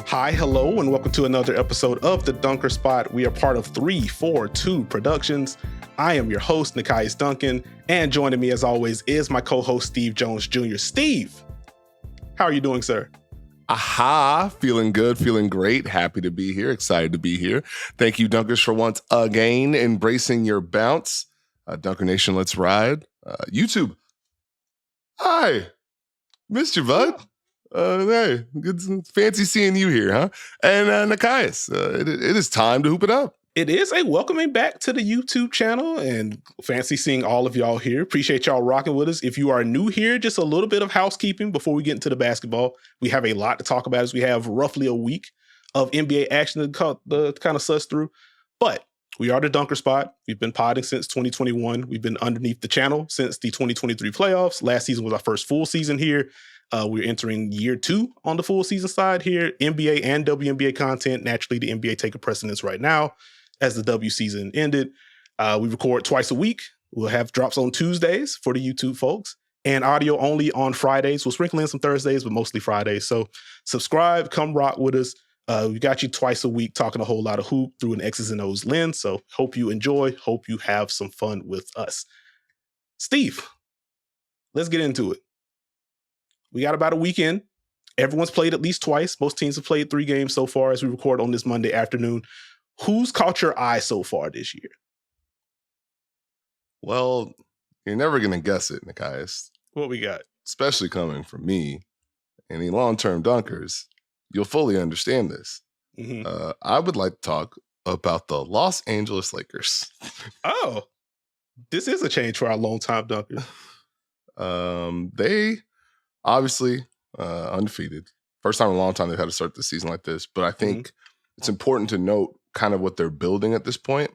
Hi, hello, and welcome to another episode of The Dunker Spot. We are part of 342 Productions. I am your host, Nekias Duncan, and joining me as always is my co-host, Steve Jones Jr. Steve, how are you doing, sir? Aha, feeling good, feeling great, happy to be here, excited to be here. Thank you, Dunkers, for once again embracing your bounce. Dunker Nation, let's ride. YouTube, hi, missed you, bud. Hey, good, fancy seeing you here, huh? And Nekias, it is time to hoop it up. It is a welcoming back to the YouTube channel, and fancy seeing all of y'all here. Appreciate y'all rocking with us. If you are new here, just a little bit of housekeeping before we get into the basketball. We have a lot to talk about as we have roughly a week of NBA action to kind of suss through. But we are the Dunker Spot. We've been podding since 2021. We've been underneath the channel since the 2023 playoffs. Last season was our first full season here. We're entering year 2 on the full season side here. NBA and WNBA content. Naturally, the NBA taking precedence right now as the W season ended. We record twice a week. We'll have drops on Tuesdays for the YouTube folks and audio only on Fridays. We'll sprinkle in some Thursdays, but mostly Fridays. So subscribe, come rock with us. We got you twice a week talking a whole lot of hoop through an X's and O's lens. So hope you enjoy. Hope you have some fun with us. Steve, let's get into it. We got about a weekend. Everyone's played at least twice. Most teams have played 3 games so far as we record on this Monday afternoon. Who's caught your eye so far this year? Well, you're never going to guess it, Nekias. What we got? Especially coming from me, any long-term dunkers, you'll fully understand this. Mm-hmm. I would like to talk about the Los Angeles Lakers. Oh, this is a change for our long-time dunkers. They obviously undefeated. First time in a long time they've had to start the season like this. But I think it's important to note kind of what they're building at this point.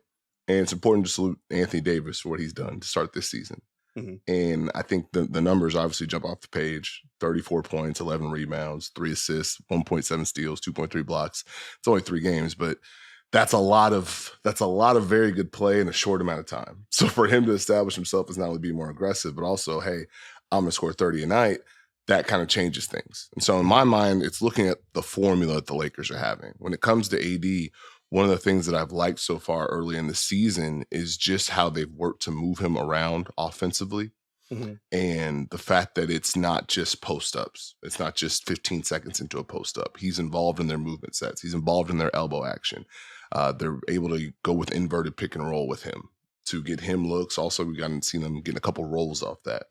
And it's important to salute Anthony Davis for what he's done to start this season. Mm-hmm. And I think the numbers obviously jump off the page. 34 points, 11 rebounds, 3 assists, 1.7 steals, 2.3 blocks. It's only 3 games, but that's a lot of very good play in a short amount of time. So for him to establish himself as not only being more aggressive, but also, hey, I'm going to score 30 a night, that kind of changes things. And so in my mind, it's looking at the formula that the Lakers are having. When it comes to AD, one of the things that I've liked so far early in the season is just how they've worked to move him around offensively. Mm-hmm. And the fact that it's not just post-ups. It's not just 15 seconds into a post-up. He's involved in their movement sets. He's involved in their elbow action. They're able to go with inverted pick and roll with him to get him looks. Also, we got to see them getting a couple rolls off that.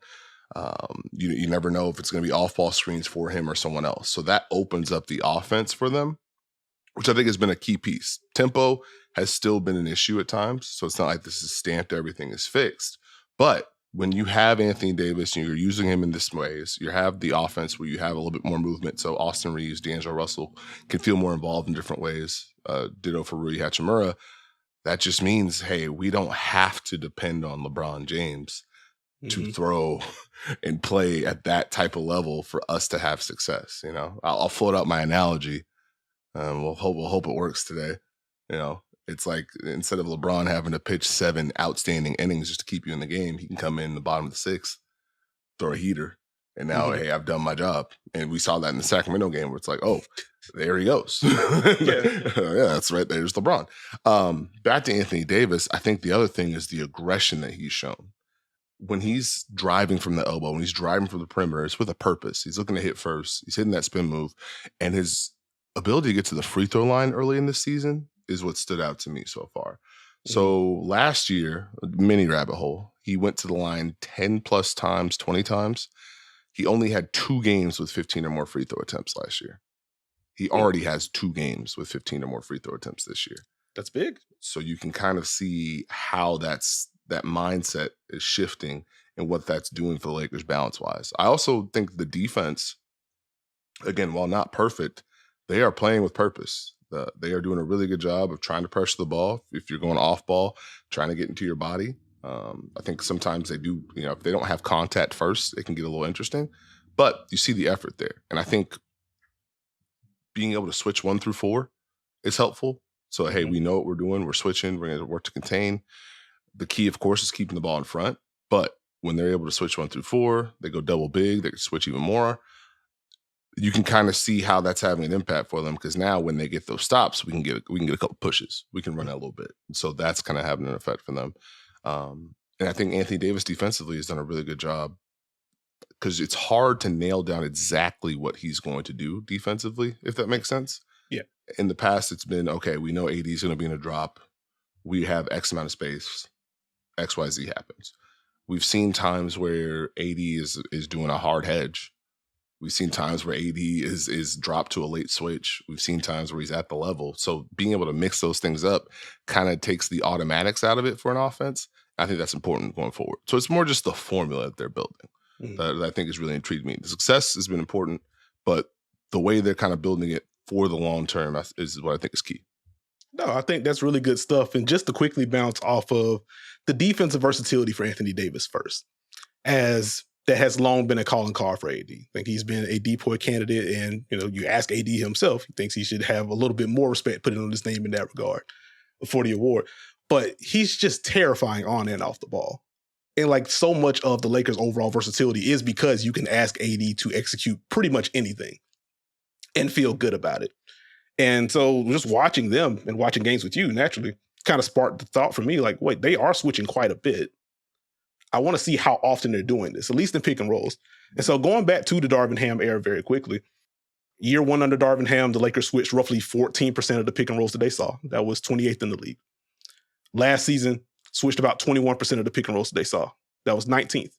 You never know if it's going to be off-ball screens for him or someone else. So that opens up the offense for them, which I think has been a key piece. Tempo has still been an issue at times, so it's not like this is stamped, everything is fixed. But when you have Anthony Davis and you're using him in this ways, you have the offense where you have a little bit more movement, so Austin Reeves, D'Angelo Russell can feel more involved in different ways. Ditto for Rui Hachimura. That just means, hey, we don't have to depend on LeBron James to throw and play at that type of level for us to have success. You know, I'll float out my analogy. We'll hope it works today. You know, it's like instead of LeBron having to pitch 7 outstanding innings just to keep you in the game, he can come in the bottom of the 6th, throw a heater, and now, hey, I've done my job. And we saw that in the Sacramento game where it's like, oh, there he goes. Yeah, that's right. There's LeBron. Back to Anthony Davis, I think the other thing is the aggression that he's shown. When he's driving from the elbow, when he's driving from the perimeter, it's with a purpose. He's looking to hit first. He's hitting that spin move. And his ability to get to the free throw line early in this season is what stood out to me so far. So last year, mini rabbit hole, he went to the line 10 plus times, 20 times. He only had 2 games with 15 or more free throw attempts last year. He already has 2 games with 15 or more free throw attempts this year. That's big. So you can kind of see how that mindset is shifting and what that's doing for the Lakers balance-wise. I also think the defense, again, while not perfect, they are playing with purpose. They are doing a really good job of trying to pressure the ball. If you're going off ball, trying to get into your body. I think sometimes they do, you know, if they don't have contact first, it can get a little interesting. But you see the effort there. And I think being able to switch 1 through 4 is helpful. So, hey, we know what we're doing. We're switching. We're going to work to contain. The key, of course, is keeping the ball in front. But when they're able to switch 1 through 4, they go double big. They can switch even more. you can kind of see how that's having an impact for them, because now when they get those stops, we can get a couple pushes. We can run out a little bit. So that's kind of having an effect for them. And I think Anthony Davis defensively has done a really good job, because it's hard to nail down exactly what he's going to do defensively, if that makes sense. Yeah. In the past, it's been, okay, we know AD is going to be in a drop. We have X amount of space. XYZ happens. We've seen times where AD is doing a hard hedge. We've seen times where AD is dropped to a late switch. We've seen times where he's at the level. So being able to mix those things up kind of takes the automatics out of it for an offense. I think that's important going forward. So it's more just the formula that they're building that I think is really intrigued me. The success has been important, but the way they're kind of building it for the long term is what I think is key. No, I think that's really good stuff. And just to quickly bounce off of the defensive versatility for Anthony Davis first, as that has long been a calling card for AD. I think he's been a depoy candidate, and you ask AD himself, he thinks he should have a little bit more respect put on his name in that regard for the award. But he's just terrifying on and off the ball. And like so much of the Lakers' overall versatility is because you can ask AD to execute pretty much anything and feel good about it. And so just watching them and watching games with you naturally kind of sparked the thought for me, like, wait, they are switching quite a bit. I want to see how often they're doing this, at least in pick and rolls. And so going back to the Darvin Ham era very quickly, year one under Darvin Ham, the Lakers switched roughly 14% of the pick and rolls that they saw. That was 28th in the league. Last season, switched about 21% of the pick and rolls that they saw. That was 19th.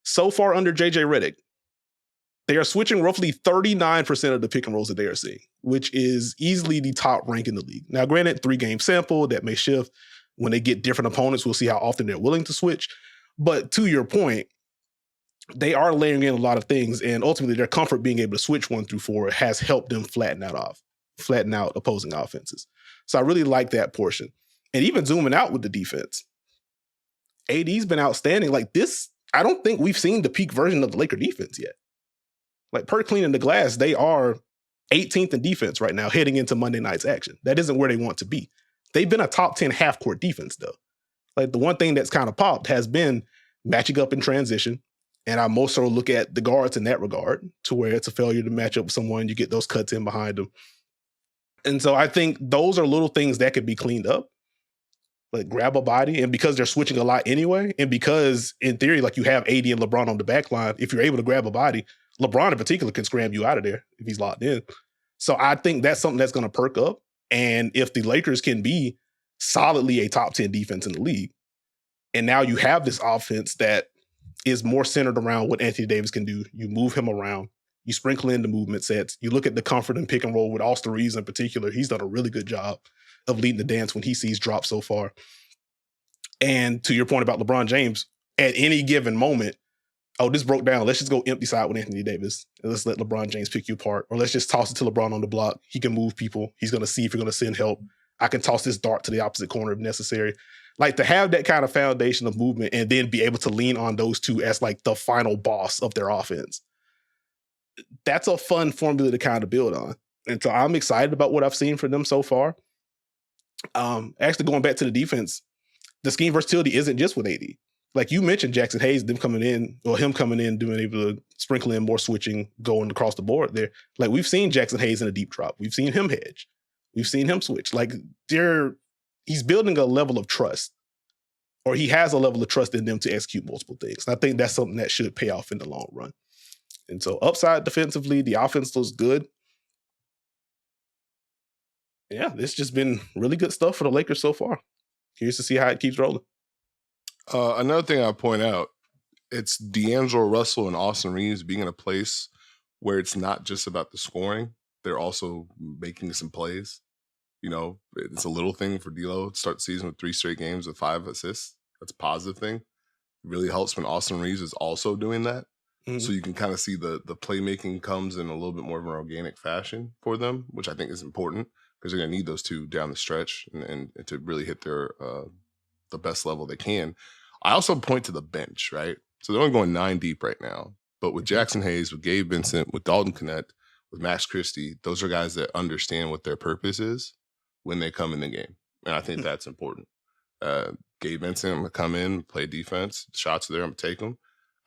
So far under JJ Redick, they are switching roughly 39% of the pick and rolls that they are seeing, which is easily the top rank in the league. Now, granted, 3-game sample, that may shift. When they get different opponents, we'll see how often they're willing to switch. But to your point, they are layering in a lot of things, and ultimately their comfort being able to switch 1 through 4 has helped them flatten out opposing offenses. So I really like that portion. And even zooming out with the defense, AD's been outstanding. Like this, I don't think we've seen the peak version of the Laker defense yet. Like per cleaning the glass, they are 18th in defense right now heading into Monday night's action. That isn't where they want to be. They've been a top 10 half-court defense, though. Like the one thing that's kind of popped has been matching up in transition. And I most so look at the guards in that regard, to where it's a failure to match up with someone, you get those cuts in behind them. And so I think those are little things that could be cleaned up. Like grab a body, and because they're switching a lot anyway, and because in theory, like you have AD and LeBron on the back line, if you're able to grab a body, LeBron in particular can scram you out of there if he's locked in. So I think that's something that's going to perk up. And if the Lakers can be solidly a top 10 defense in the league, and now you have this offense that is more centered around what Anthony Davis can do, you move him around, you sprinkle in the movement sets, you look at the comfort and pick and roll with Austin Reeves in particular. He's done a really good job of leading the dance when he sees drops so far. And to your point about LeBron James, at any given moment, oh, this broke down, let's just go empty side with Anthony Davis and let's let LeBron James pick you apart, or let's just toss it to LeBron on the block. He can move people. He's going to see if you're going to send help. I can toss this dart to the opposite corner if necessary. Like to have that kind of foundation of movement and then be able to lean on those two as like the final boss of their offense. That's a fun formula to kind of build on. And so I'm excited about what I've seen from them so far. Actually going back to the defense, the scheme versatility isn't just with AD. Like you mentioned, Jackson Hayes, him coming in, doing able to sprinkle in more switching, going across the board there. Like we've seen Jackson Hayes in a deep drop. We've seen him hedge. We've seen him switch. Like he's building a level of trust, or he has a level of trust in them to execute multiple things. And I think that's something that should pay off in the long run. And so upside defensively, the offense looks good. Yeah, it's just been really good stuff for the Lakers so far. Curious to see how it keeps rolling. Another thing I'll point out, it's D'Angelo Russell and Austin Reeves being in a place where it's not just about the scoring. They're also making some plays. You know, it's a little thing for D'Lo to start the season with 3 straight games with 5 assists. That's a positive thing. It really helps when Austin Reeves is also doing that. Mm-hmm. So you can kind of see the playmaking comes in a little bit more of an organic fashion for them, which I think is important because they're going to need those two down the stretch and to really hit their the best level they can. I also point to the bench, right? So they're only going 9 deep right now. But with Jackson Hayes, with Gabe Vincent, with Dalton Connect, with Max Christie, those are guys that understand what their purpose is when they come in the game. And I think that's important. Gabe Vincent, I'm going to come in, play defense. Shots are there, I'm going to take them.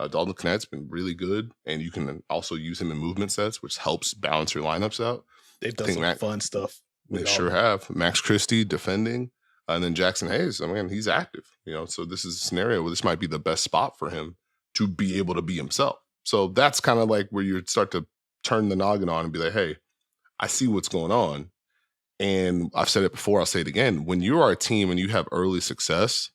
Dalton Knight's been really good, and you can also use him in movement sets, which helps balance your lineups out. They've done some fun stuff. They sure have. Max Christie defending, and then Jackson Hayes. I mean, he's active, so this is a scenario where this might be the best spot for him to be able to be himself. So that's kind of like where you start to turn the noggin on and be like, hey, I see what's going on. And I've said it before, I'll say it again. When you are a team and you have early success,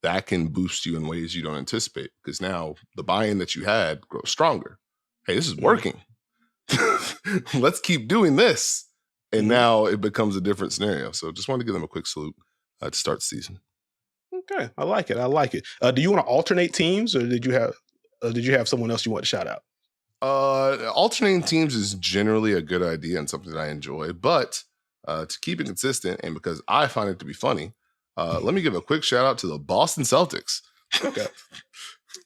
that can boost you in ways you don't anticipate, because now the buy-in that you had grows stronger. Hey, this is working. Let's keep doing this. And now it becomes a different scenario. So just wanted to give them a quick salute to start the season. Okay, I like it. Do you want to alternate teams, or did you have someone else you want to shout out? Alternating teams is generally a good idea and something that I enjoy, but to keep it consistent and because I find it to be funny, let me give a quick shout out to the Boston Celtics. Okay.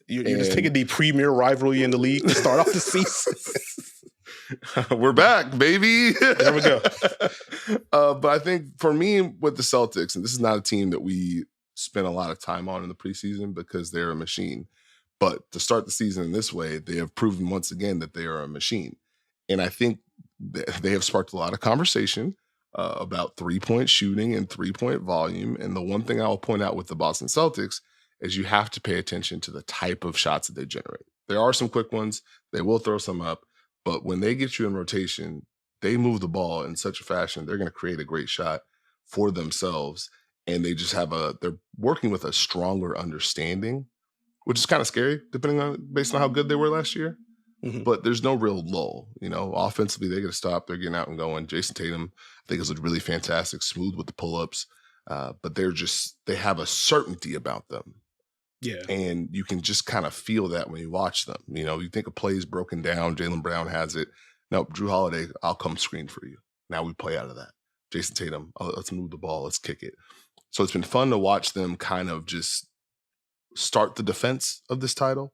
You're just taking the premier rivalry in the league to start off the season. We're back, baby. There we go. But I think for me with the Celtics, and this is not a team that we spent a lot of time on in the preseason because they're a machine. But to start the season in this way, they have proven once again that they are a machine. And I think they have sparked a lot of conversation about three-point shooting and three-point volume. And the one thing I will point out with the Boston Celtics is you have to pay attention to the type of shots that they generate. There are some quick ones. They will throw some up. But when they get you in rotation, they move the ball in such a fashion, they're going to create a great shot for themselves. And they just they're working with a stronger understanding, which is kind of scary based on how good they were last year. Mm-hmm. But there's no real lull. Offensively, they're going to stop. They're getting out and going. Jayson Tatum, I think, is really fantastic, smooth with the pull-ups. But they have a certainty about them. Yeah. And you can just kind of feel that when you watch them. You think a play is broken down, Jaylen Brown has it. No, Drew Holiday, I'll come screen for you. Now we play out of that. Jayson Tatum, let's move the ball, let's kick it. So it's been fun to watch them kind of just start the defense of this title.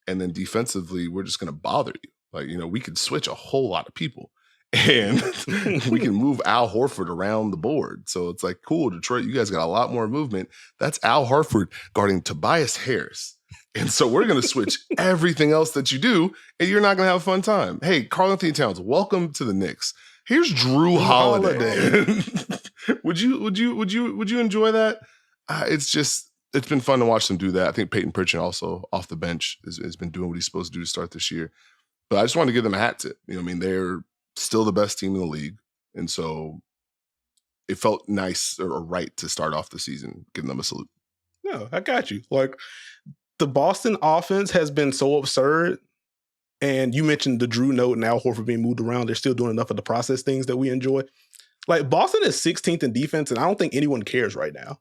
And then defensively, we're just going to bother you. We could switch a whole lot of people. And we can move Al Horford around the board. So it's like, cool, Detroit, you guys got a lot more movement. That's Al Horford guarding Tobias Harris. And so we're going to switch everything else that you do, and you're not going to have a fun time. Hey, Karl-Anthony Towns, welcome to the Knicks. Here's Drew Holiday. Would you enjoy that? It's been fun to watch them do that. I think Peyton Pritchard also off the bench has been doing what he's supposed to do to start this year. But I just wanted to give them a hat tip. They're still the best team in the league. And so it felt nice or right to start off the season, giving them a salute. No, I got you. Like, the Boston offense has been so absurd. And you mentioned the Drew note and Al Horford being moved around. They're still doing enough of the process things that we enjoy. Like, Boston is 16th in defense, and I don't think anyone cares right now.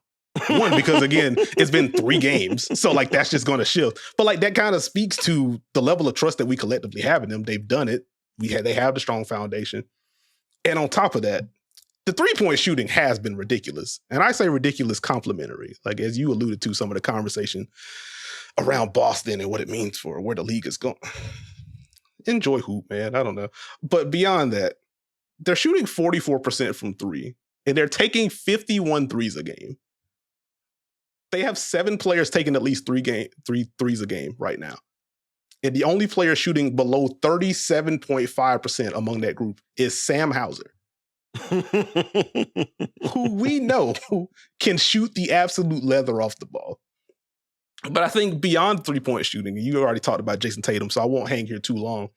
One, because again, it's been 3 games. So like, that's just going to shift. But like, that kind of speaks to the level of trust that we collectively have in them. They've done it. They have the strong foundation. And on top of that, the 3-point shooting has been ridiculous. And I say ridiculous complimentary. Like, as you alluded to, some of the conversation around Boston and what it means for where the league is going. Enjoy hoop, man. I don't know. But beyond that, they're shooting 44% from 3, and they're taking 51 threes a game. They have 7 players taking at least 3 threes a game right now. And the only player shooting below 37.5% among that group is Sam Hauser, who we know can shoot the absolute leather off the ball. But I think beyond 3-point shooting, you already talked about Jayson Tatum, so I won't hang here too long.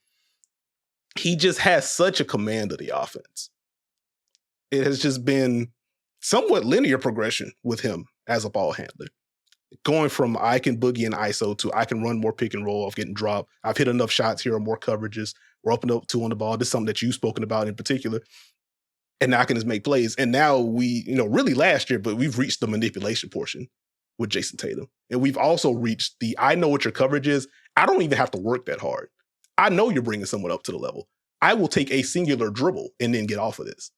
He just has such a command of the offense. It has just been somewhat linear progression with him as a ball handler. Going from I can boogie and ISO to I can run more pick and roll off getting dropped. I've hit enough shots here or more coverages. We're up and up 2 on the ball. This is something that you've spoken about in particular. And now I can just make plays. And now we, really last year, but we've reached the manipulation portion with Jayson Tatum. And we've also reached the I know what your coverage is. I don't even have to work that hard. I know you're bringing someone up to the level. I will take a singular dribble and then get off of this.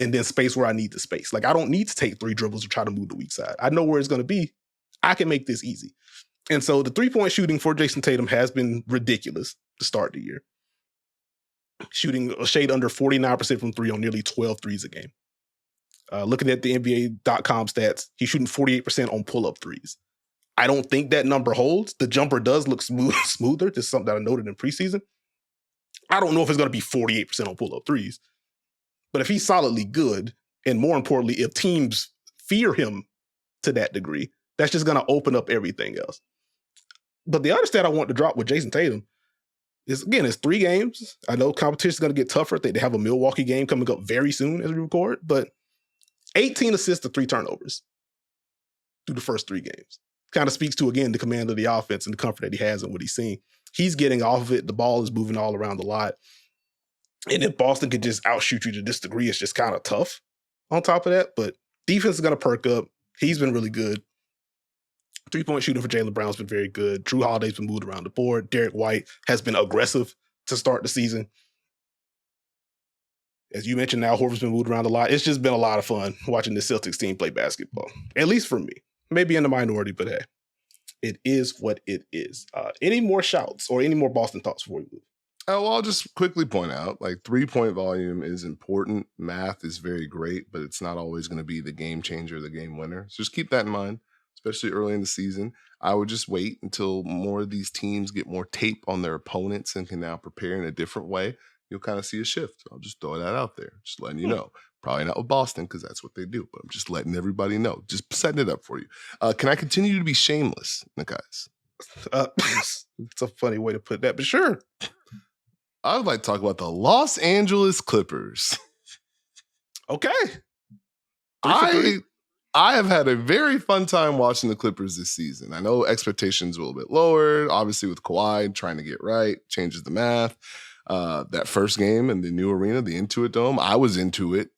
And then space where I need the space. Like, I don't need to take 3 dribbles to try to move the weak side. I know where it's going to be. I can make this easy. And so the 3-point shooting for Jayson Tatum has been ridiculous to start the year. Shooting a shade under 49% from 3 on nearly 12 threes a game. Looking at the NBA.com stats, he's shooting 48% on pull-up threes. I don't think that number holds. The jumper does look smoother. This is something that I noted in preseason. I don't know if it's going to be 48% on pull-up threes. But if he's solidly good, and more importantly, if teams fear him to that degree, that's just going to open up everything else. But the other stat I want to drop with Jayson Tatum is, again, it's 3 games. I know competition is going to get tougher. They have a Milwaukee game coming up very soon as we record, but 18 assists to 3 turnovers through the first 3 games. Kind of speaks to, again, the command of the offense and the comfort that he has and what he's seeing. He's getting off of it. The ball is moving all around the lot. And if Boston could just outshoot you to this degree, it's just kind of tough on top of that. But defense is going to perk up. He's been really good. 3-point shooting for Jaylen Brown's been very good. Drew Holiday's been moved around the board. Derek White has been aggressive to start the season. As you mentioned, now Horford's been moved around a lot. It's just been a lot of fun watching the Celtics team play basketball, at least for me. Maybe in the minority, but hey, it is what it is. Any more shouts or any more Boston thoughts before we move? Well, I'll just quickly point out, 3-point volume is important. Math is very great, but it's not always going to be the game changer, the game winner. So just keep that in mind, especially early in the season. I would just wait until more of these teams get more tape on their opponents and can now prepare in a different way. You'll kind of see a shift. I'll just throw that out there, just letting you know. Probably not with Boston because that's what they do, but I'm just letting everybody know, just setting it up for you. Can I continue to be shameless, guys? It's a funny way to put that, but sure. I would like to talk about the Los Angeles Clippers. Okay. I have had a very fun time watching the Clippers this season. I know expectations were a little bit lower, obviously with Kawhi trying to get right, changes the math. That first game in the new arena, the Intuit Dome, I was into it.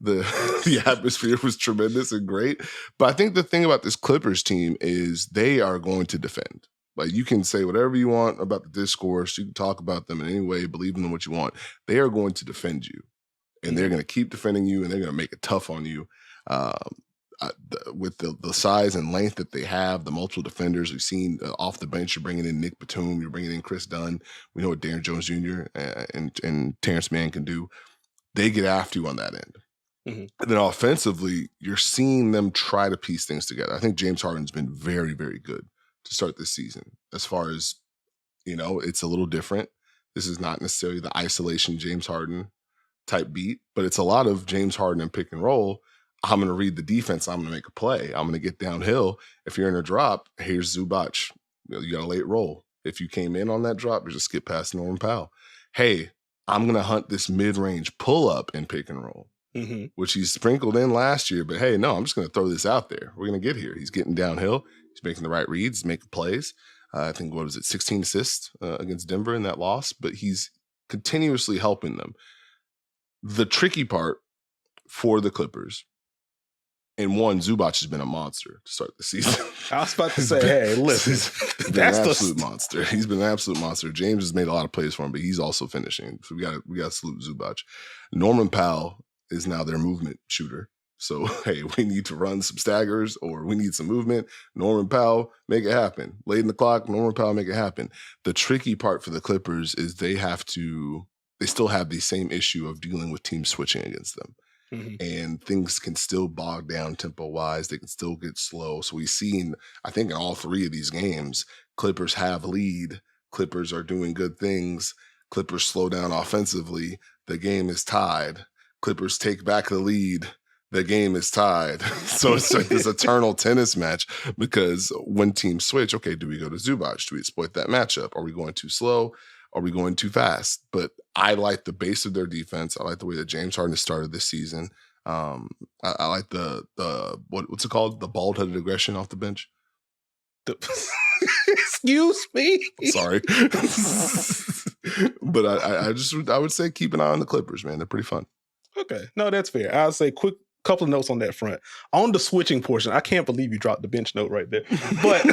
The atmosphere was tremendous and great. But I think the thing about this Clippers team is they are going to defend. You can say whatever you want about the discourse. You can talk about them in any way, believe in them what you want. They are going to defend you. And they're going to keep defending you, and they're going to make it tough on you. With the size and length that they have, the multiple defenders we've seen off the bench, you're bringing in Nick Batum, you're bringing in Chris Dunn. We know what Darren Jones Jr. and Terrence Mann can do. They get after you on that end. Mm-hmm. And then offensively, you're seeing them try to piece things together. I think James Harden's been very, very good to start this season. As far as, it's a little different. This is not necessarily the isolation James Harden type beat, but it's a lot of James Harden and pick and roll. I'm going to read the defense. I'm going to make a play. I'm going to get downhill. If you're in a drop, here's Zubac. You got a late roll. If you came in on that drop, you just skip past Norman Powell. Hey, I'm going to hunt this mid-range pull-up and pick and roll, which he sprinkled in last year. But hey, no, I'm just going to throw this out there. We're going to get here. He's getting downhill. He's making the right reads, making plays. I think, 16 assists against Denver in that loss. But he's continuously helping them. The tricky part for the Clippers, and one, Zubac has been a monster to start the season. I was about to say, hey, listen, that's an absolute monster. He's been an absolute monster. James has made a lot of plays for him, but he's also finishing. So we got to salute Zubac. Norman Powell is now their movement shooter. So, hey, we need to run some staggers or we need some movement. Norman Powell, make it happen. Late in the clock, Norman Powell, make it happen. The tricky part for the Clippers is they still have the same issue of dealing with teams switching against them. And things can still bog down tempo-wise. They can still get slow. So we've seen, I think in all 3 of these games, Clippers have lead. Clippers are doing good things. Clippers slow down offensively. The game is tied. Clippers take back the lead. The game is tied. So it's like this eternal tennis match because when teams switch, okay, do we go to Zubac? Do we exploit that matchup? Are we going too slow? Are we going too fast? But I like the base of their defense. I like the way that James Harden has started this season. I like the what's it called? The bald-headed aggression off the bench. Excuse me. Sorry. But I would say keep an eye on the Clippers, man. They're pretty fun. Okay. No, that's fair. I'll say quick couple of notes on that front. On the switching portion, I can't believe you dropped the bench note right there. But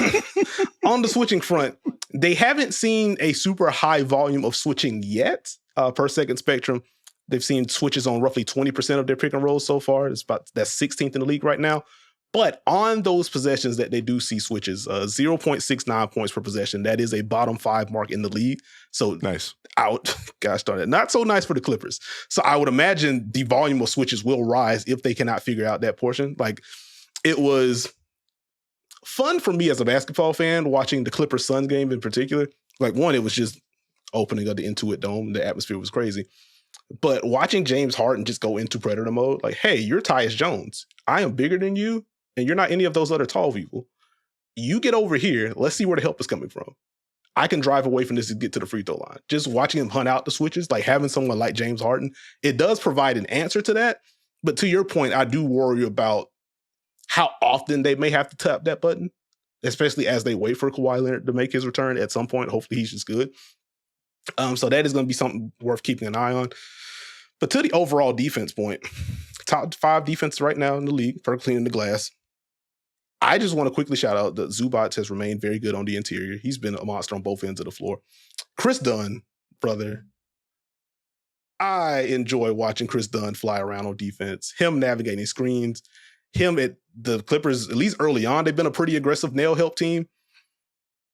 on the switching front, they haven't seen a super high volume of switching yet per second spectrum. They've seen switches on roughly 20% of their pick and rolls so far. That's 16th in the league right now. But on those possessions that they do see switches, 0.69 points per possession, that is a bottom 5 mark in the league. So nice. Gosh darn it. Not so nice for the Clippers. So I would imagine the volume of switches will rise if they cannot figure out that portion. Like it was fun for me as a basketball fan watching the Clippers-Suns game in particular. Like, one, it was just opening of the Intuit Dome. The atmosphere was crazy. But watching James Harden just go into predator mode, like, hey, you're Tyus Jones. I am bigger than you, and you're not any of those other tall people. You get over here. Let's see where the help is coming from. I can drive away from this to get to the free throw line. Just watching him hunt out the switches, like having someone like James Harden, it does provide an answer to that. But to your point, I do worry about how often they may have to tap that button, especially as they wait for Kawhi Leonard to make his return at some point. Hopefully he's just good. So that is going to be something worth keeping an eye on. But to the overall defense point, top 5 defense right now in the league for cleaning the glass. I just want to quickly shout out that Zubac has remained very good on the interior. He's been a monster on both ends of the floor. Chris Dunn, brother, I enjoy watching Chris Dunn fly around on defense, him navigating screens, him at the Clippers, at least early on, they've been a pretty aggressive nail help team.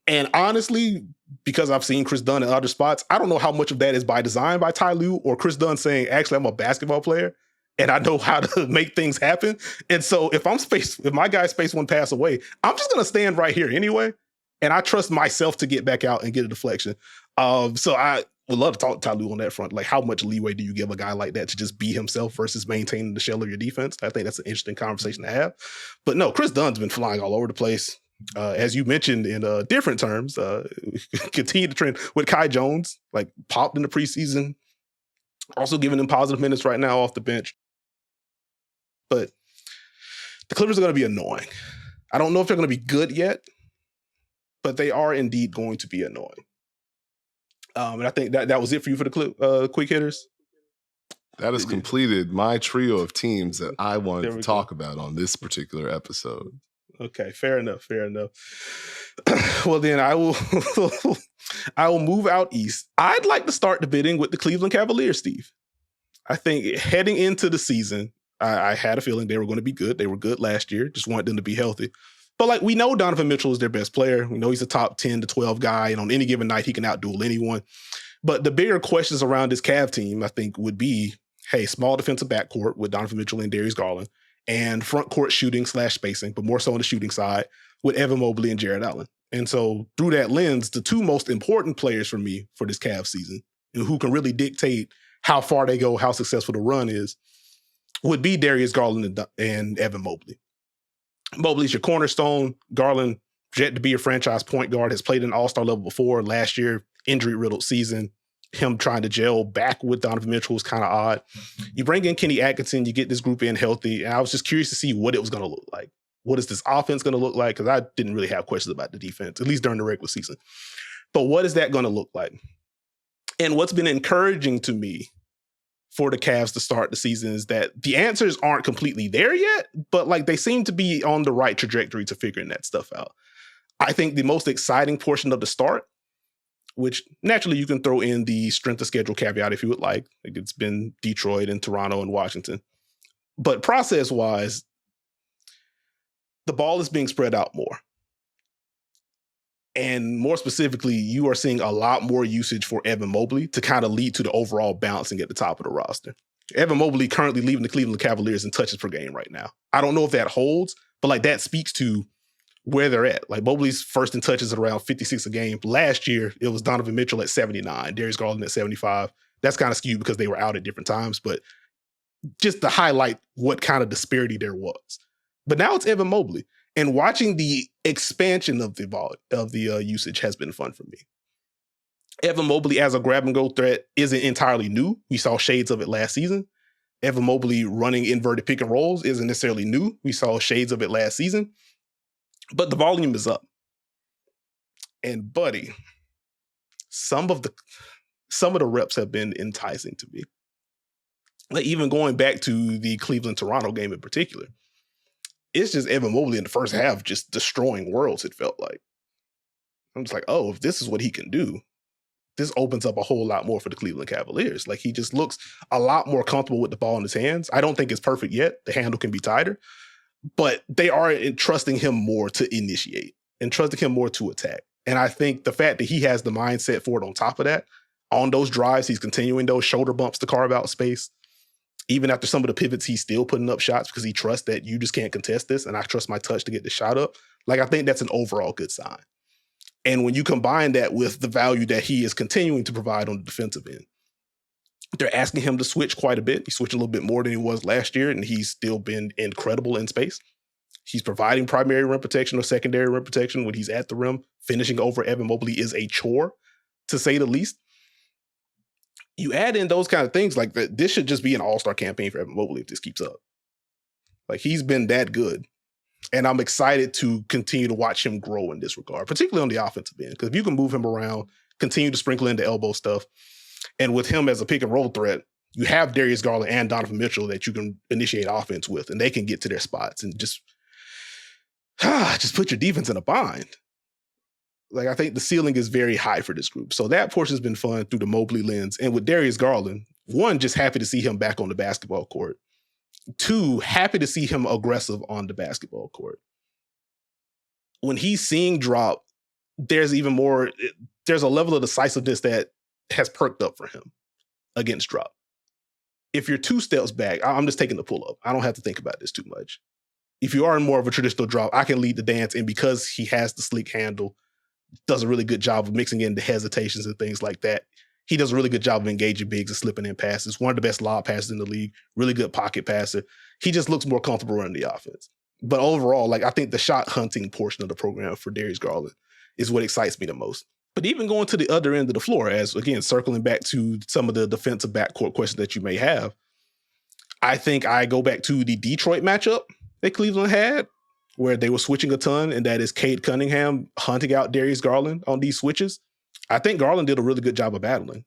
And honestly, because I've seen Chris Dunn in other spots, I don't know how much of that is by design by Ty Lue or Chris Dunn saying, actually, I'm a basketball player and I know how to make things happen. And so if my guy's space one pass away, I'm just going to stand right here anyway. And I trust myself to get back out and get a deflection. So I would love to talk to Ty Lue on that front. Like, how much leeway do you give a guy like that to just be himself versus maintaining the shell of your defense? I think that's an interesting conversation to have. But no, Chris Dunn's been flying all over the place. As you mentioned in different terms, continue to trend with Kai Jones, like popped in the preseason, also giving him positive minutes right now off the bench. But the Clippers are going to be annoying. I don't know if they're going to be good yet, but they are indeed going to be annoying. And I think that was it for you for the quick hitters. That has completed my trio of teams that I wanted to talk about on this particular episode. Okay, fair enough. Well, then I will move out east. I'd like to start the bidding with the Cleveland Cavaliers, Steve. I think heading into the season, I had a feeling they were going to be good. They were good last year. Just wanted them to be healthy. But like, we know Donovan Mitchell is their best player. We know he's a top 10 to 12 guy, and on any given night, he can outduel anyone. But the bigger questions around this Cav team, I think, would be, hey, small defensive backcourt with Donovan Mitchell and Darius Garland, and front court shooting / spacing, but more so on the shooting side with Evan Mobley and Jared Allen. And so through that lens, the two most important players for me for this Cavs season, and who can really dictate how far they go, how successful the run is, would be Darius Garland and Evan Mobley. Mobley's your cornerstone. Garland, yet to be a franchise point guard, has played an all-star level before. Last year, injury-riddled season. Him trying to gel back with Donovan Mitchell was kind of odd. You bring in Kenny Atkinson, you get this group in healthy, and I was just curious to see what it was going to look like. What is this offense going to look like? Because I didn't really have questions about the defense, at least during the regular season. But what is that going to look like? And what's been encouraging to me for the Cavs to start the season is that the answers aren't completely there yet, but like they seem to be on the right trajectory to figuring that stuff out. I think the most exciting portion of the start, which naturally you can throw in the strength of schedule caveat if you would like. It's been Detroit and Toronto and Washington. But process-wise, the ball is being spread out more. And more specifically, you are seeing a lot more usage for Evan Mobley to kind of lead to the overall balancing at the top of the roster. Evan Mobley currently leading the Cleveland Cavaliers in touches per game right now. I don't know if that holds, but like that speaks to where they're at. Like Mobley's first in touches at around 56 a game. Last year, it was Donovan Mitchell at 79, Darius Garland at 75. That's kind of skewed because they were out at different times, but just to highlight what kind of disparity there was. But now it's Evan Mobley. And watching the expansion of the usage has been fun for me. Evan Mobley as a grab-and-go threat isn't entirely new. We saw shades of it last season. Evan Mobley running inverted pick and rolls isn't necessarily new. We saw shades of it last season. But the volume is up. And buddy, some of the reps have been enticing to me. Like even going back to the Cleveland-Toronto game in particular, it's just Evan Mobley in the first half just destroying worlds, it felt like. I'm just like, oh, if this is what he can do, this opens up a whole lot more for the Cleveland Cavaliers. Like he just looks a lot more comfortable with the ball in his hands. I don't think it's perfect yet. The handle can be tighter. But they are entrusting him more to initiate and trusting him more to attack. And I think the fact that he has the mindset for it on top of that, on those drives, he's continuing those shoulder bumps to carve out space. Even after some of the pivots, he's still putting up shots because he trusts that you just can't contest this, and I trust my touch to get the shot up. Like, I think that's an overall good sign. And when you combine that with the value that he is continuing to provide on the defensive end, they're asking him to switch quite a bit. He switched a little bit more than he was last year, and he's still been incredible in space. He's providing primary rim protection or secondary rim protection when he's at the rim. Finishing over Evan Mobley is a chore, to say the least. You add in those kind of things, like that, this should just be an all-star campaign for Evan Mobley if this keeps up. Like, he's been that good. And I'm excited to continue to watch him grow in this regard, particularly on the offensive end. Because if you can move him around, continue to sprinkle in the elbow stuff, and with him as a pick and roll threat, you have Darius Garland and Donovan Mitchell that you can initiate offense with, and they can get to their spots and just put your defense in a bind. Like, I think the ceiling is very high for this group. So that portion has been fun through the Mobley lens. And with Darius Garland, one, just happy to see him back on the basketball court. Two, happy to see him aggressive on the basketball court. When he's seeing drop, there's a level of decisiveness that has perked up for him against drop. If you're 2 steps back, I'm just taking the pull up. I don't have to think about this too much. If you are in more of a traditional drop, I can lead the dance. And because he has the sleek handle, does a really good job of mixing in the hesitations and things like that. He does a really good job of engaging bigs and slipping in passes. One of the best lob passes in the league. Really good pocket passer. He just looks more comfortable running the offense. But overall, like, I think the shot hunting portion of the program for Darius Garland is what excites me the most. But even going to the other end of the floor, as again, circling back to some of the defensive backcourt questions that you may have, I think I go back to the Detroit matchup that Cleveland had, where they were switching a ton, and that is Cade Cunningham hunting out Darius Garland on these switches. I think Garland did a really good job of battling.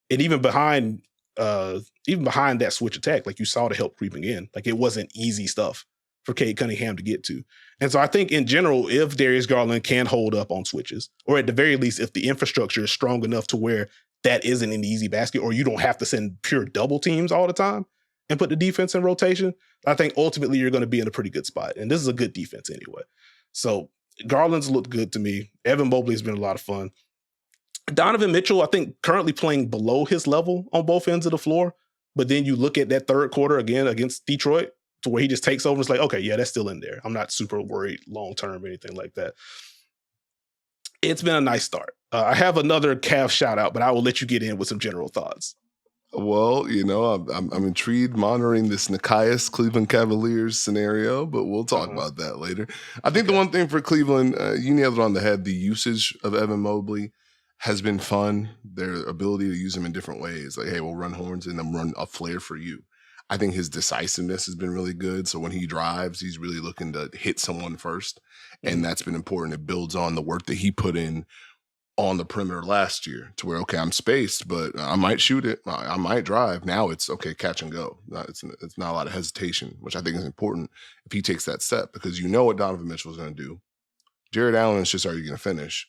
And even behind that switch attack, like, you saw the help creeping in. Like, it wasn't easy stuff for Cade Cunningham to get to. And so I think in general, if Darius Garland can hold up on switches, or at the very least, if the infrastructure is strong enough to where that isn't an easy basket, or you don't have to send pure double teams all the time and put the defense in rotation, I think ultimately you're going to be in a pretty good spot. And this is a good defense anyway. So Garland's looked good to me. Evan Mobley's been a lot of fun. Donovan Mitchell, I think, currently playing below his level on both ends of the floor. But then you look at that third quarter again against Detroit, to where he just takes over and it's like, okay, yeah, that's still in there. I'm not super worried long-term or anything like that. It's been a nice start. I have another Cavs shout out, but I will let you get in with some general thoughts. Well, I'm intrigued monitoring this Nekias Cleveland Cavaliers scenario, but we'll talk about that later. I think the one thing for Cleveland, you nailed it on the head, the usage of Evan Mobley has been fun. Their ability to use him in different ways. Like, hey, we'll run horns and then run a flare for you. I think his decisiveness has been really good. So when he drives, he's really looking to hit someone first. And that's been important. It builds on the work that he put in on the perimeter last year, to where, okay, I'm spaced, but I might shoot it. I might drive. Now it's, okay, catch and go. It's not a lot of hesitation, which I think is important if he takes that step, because you know what Donovan Mitchell is going to do. Jared Allen is just, are you going to finish?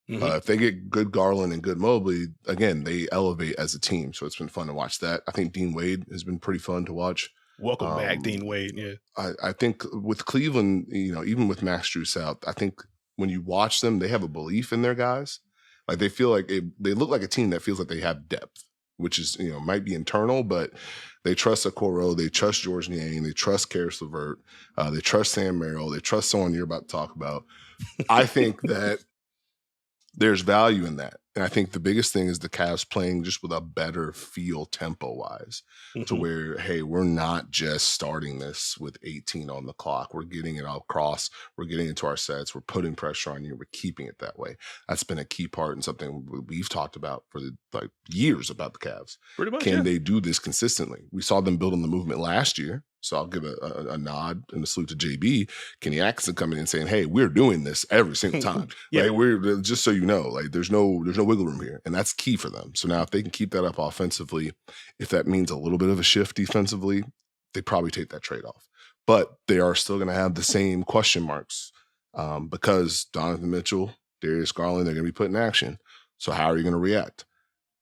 If they get good Garland and good Mobley, again, they elevate as a team. So it's been fun to watch that. I think Dean Wade has been pretty fun to watch. Welcome back, Dean Wade. Yeah. I think with Cleveland, even with Max Strus out, I think when you watch them, they have a belief in their guys. Like, they feel like they look like a team that feels like they have depth, which is, might be internal, but they trust Okoro, they trust George Niang, they trust Karis LeVert, they trust Sam Merrill, they trust someone you're about to talk about. I think that there's value in that. And I think the biggest thing is the Cavs playing just with a better feel tempo-wise, to where, hey, we're not just starting this with 18 on the clock. We're getting it across. We're getting into our sets. We're putting pressure on you. We're keeping it that way. That's been a key part and something we've talked about for years about the Cavs. Pretty much, Can they do this consistently? We saw them build on the movement last year. So I'll give a nod and a salute to JB. Kenny Atkinson coming in and saying, hey, we're doing this every single time. Right? We're just so you know, like, there's no wiggle room here. And that's key for them. So now if they can keep that up offensively, if that means a little bit of a shift defensively, they probably take that trade-off. But they are still going to have the same question marks because Donovan Mitchell, Darius Garland, they're going to be put in action. So how are you going to react?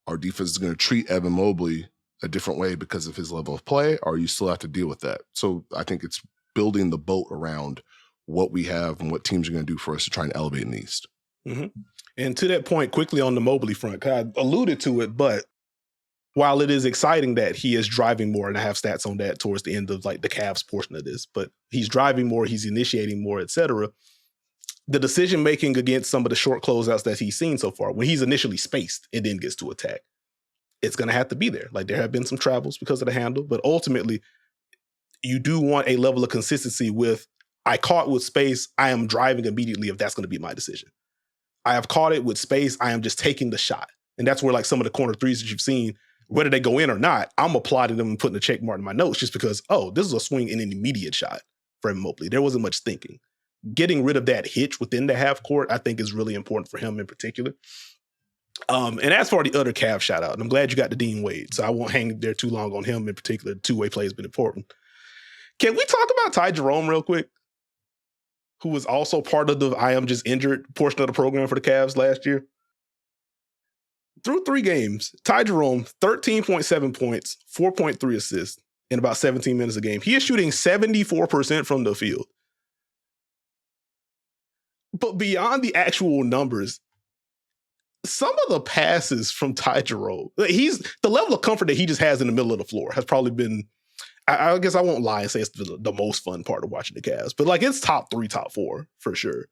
Our defense is going to treat Evan Mobley a different way because of his level of play, or you still have to deal with that. So I think it's building the boat around what we have and what teams are going to do for us to try and elevate in the East. And to that point, quickly on the Mobley front, I alluded to it, but while it is exciting that he is driving more, and I have stats on that towards the end of the Cavs portion of this, but he's driving more, he's initiating more, etc. the decision making against some of the short closeouts that he's seen so far, when he's initially spaced and then gets to attack, it's going to have to be there. Like there have been some travels because of the handle, but ultimately you do want a level of consistency with, I caught with space, I am driving immediately if that's going to be my decision. I have caught it with space, I am just taking the shot. And that's where like some of the corner threes that you've seen, whether they go in or not, I'm applauding them and putting a check mark in my notes just because, oh, this is a swing in an immediate shot for Evan Mobley. There wasn't much thinking. Getting rid of that hitch within the half court, I think, is really important for him in particular. And as for the other Cavs shout out, and I'm glad you got the Dean Wade, so I won't hang there too long on him in particular. Two-way play has been important. Can we talk about Ty Jerome real quick? Who was also part of the I am just injured portion of the program for the Cavs last year. Through 3 games, Ty Jerome, 13.7 points, 4.3 assists in about 17 minutes a game. He is shooting 74% from the field. But beyond the actual numbers, some of the passes from Ty Jerome, the level of comfort that he just has in the middle of the floor has probably been, I guess I won't lie and say it's the most fun part of watching the Cavs, but like it's top 3, top 4 for sure.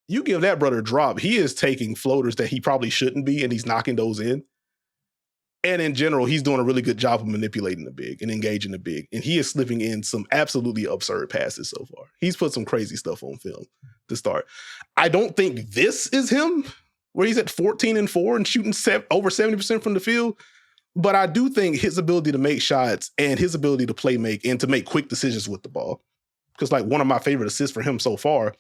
You give that brother a drop, he is taking floaters that he probably shouldn't be, and he's knocking those in. And in general, he's doing a really good job of manipulating the big and engaging the big. And he is slipping in some absolutely absurd passes so far. He's put some crazy stuff on film to start. I don't think this is him, where he's at 14-4 and shooting over 70% from the field. But I do think his ability to make shots and his ability to play make and to make quick decisions with the ball. Because like one of my favorite assists for him so far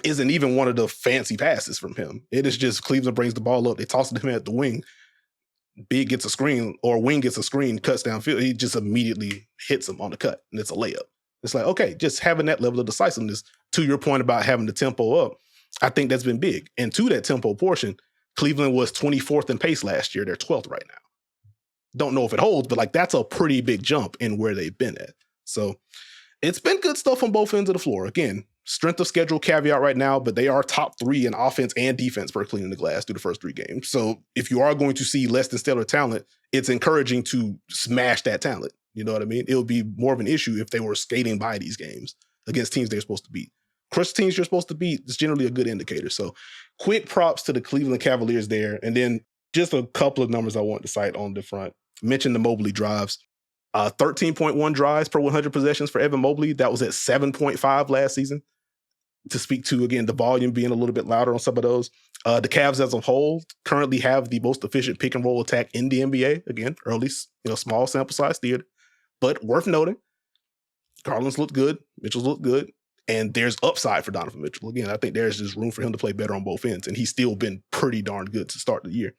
isn't even one of the fancy passes from him. It is just Cleveland brings the ball up, they toss it to him at the wing. Big gets a screen or wing gets a screen, cuts downfield. He just immediately hits him on the cut, and it's a layup. It's like, okay, just having that level of decisiveness, to your point about having the tempo up, I think that's been big. And to that tempo portion, Cleveland was 24th in pace last year. They're 12th right now. Don't know if it holds, but like that's a pretty big jump in where they've been at. So it's been good stuff on both ends of the floor. Again, strength of schedule caveat right now, but they are top 3 in offense and defense per cleaning the glass through the first 3 games. So if you are going to see less than stellar talent, it's encouraging to smash that talent. You know what I mean? It would be more of an issue if they were skating by these games against teams they're supposed to beat. Crush teams you're supposed to beat is generally a good indicator. So quick props to the Cleveland Cavaliers there. And then just a couple of numbers I want to cite on the front. Mention the Mobley drives. 13.1 drives per 100 possessions for Evan Mobley. That was at 7.5 last season. To speak to, again, the volume being a little bit louder on some of those. The Cavs as a whole currently have the most efficient pick and roll attack in the NBA. Again, early, small sample size theater. But worth noting, Garland's looked good. Mitchell's looked good. And there's upside for Donovan Mitchell. Again, I think there's just room for him to play better on both ends. And he's still been pretty darn good to start the year.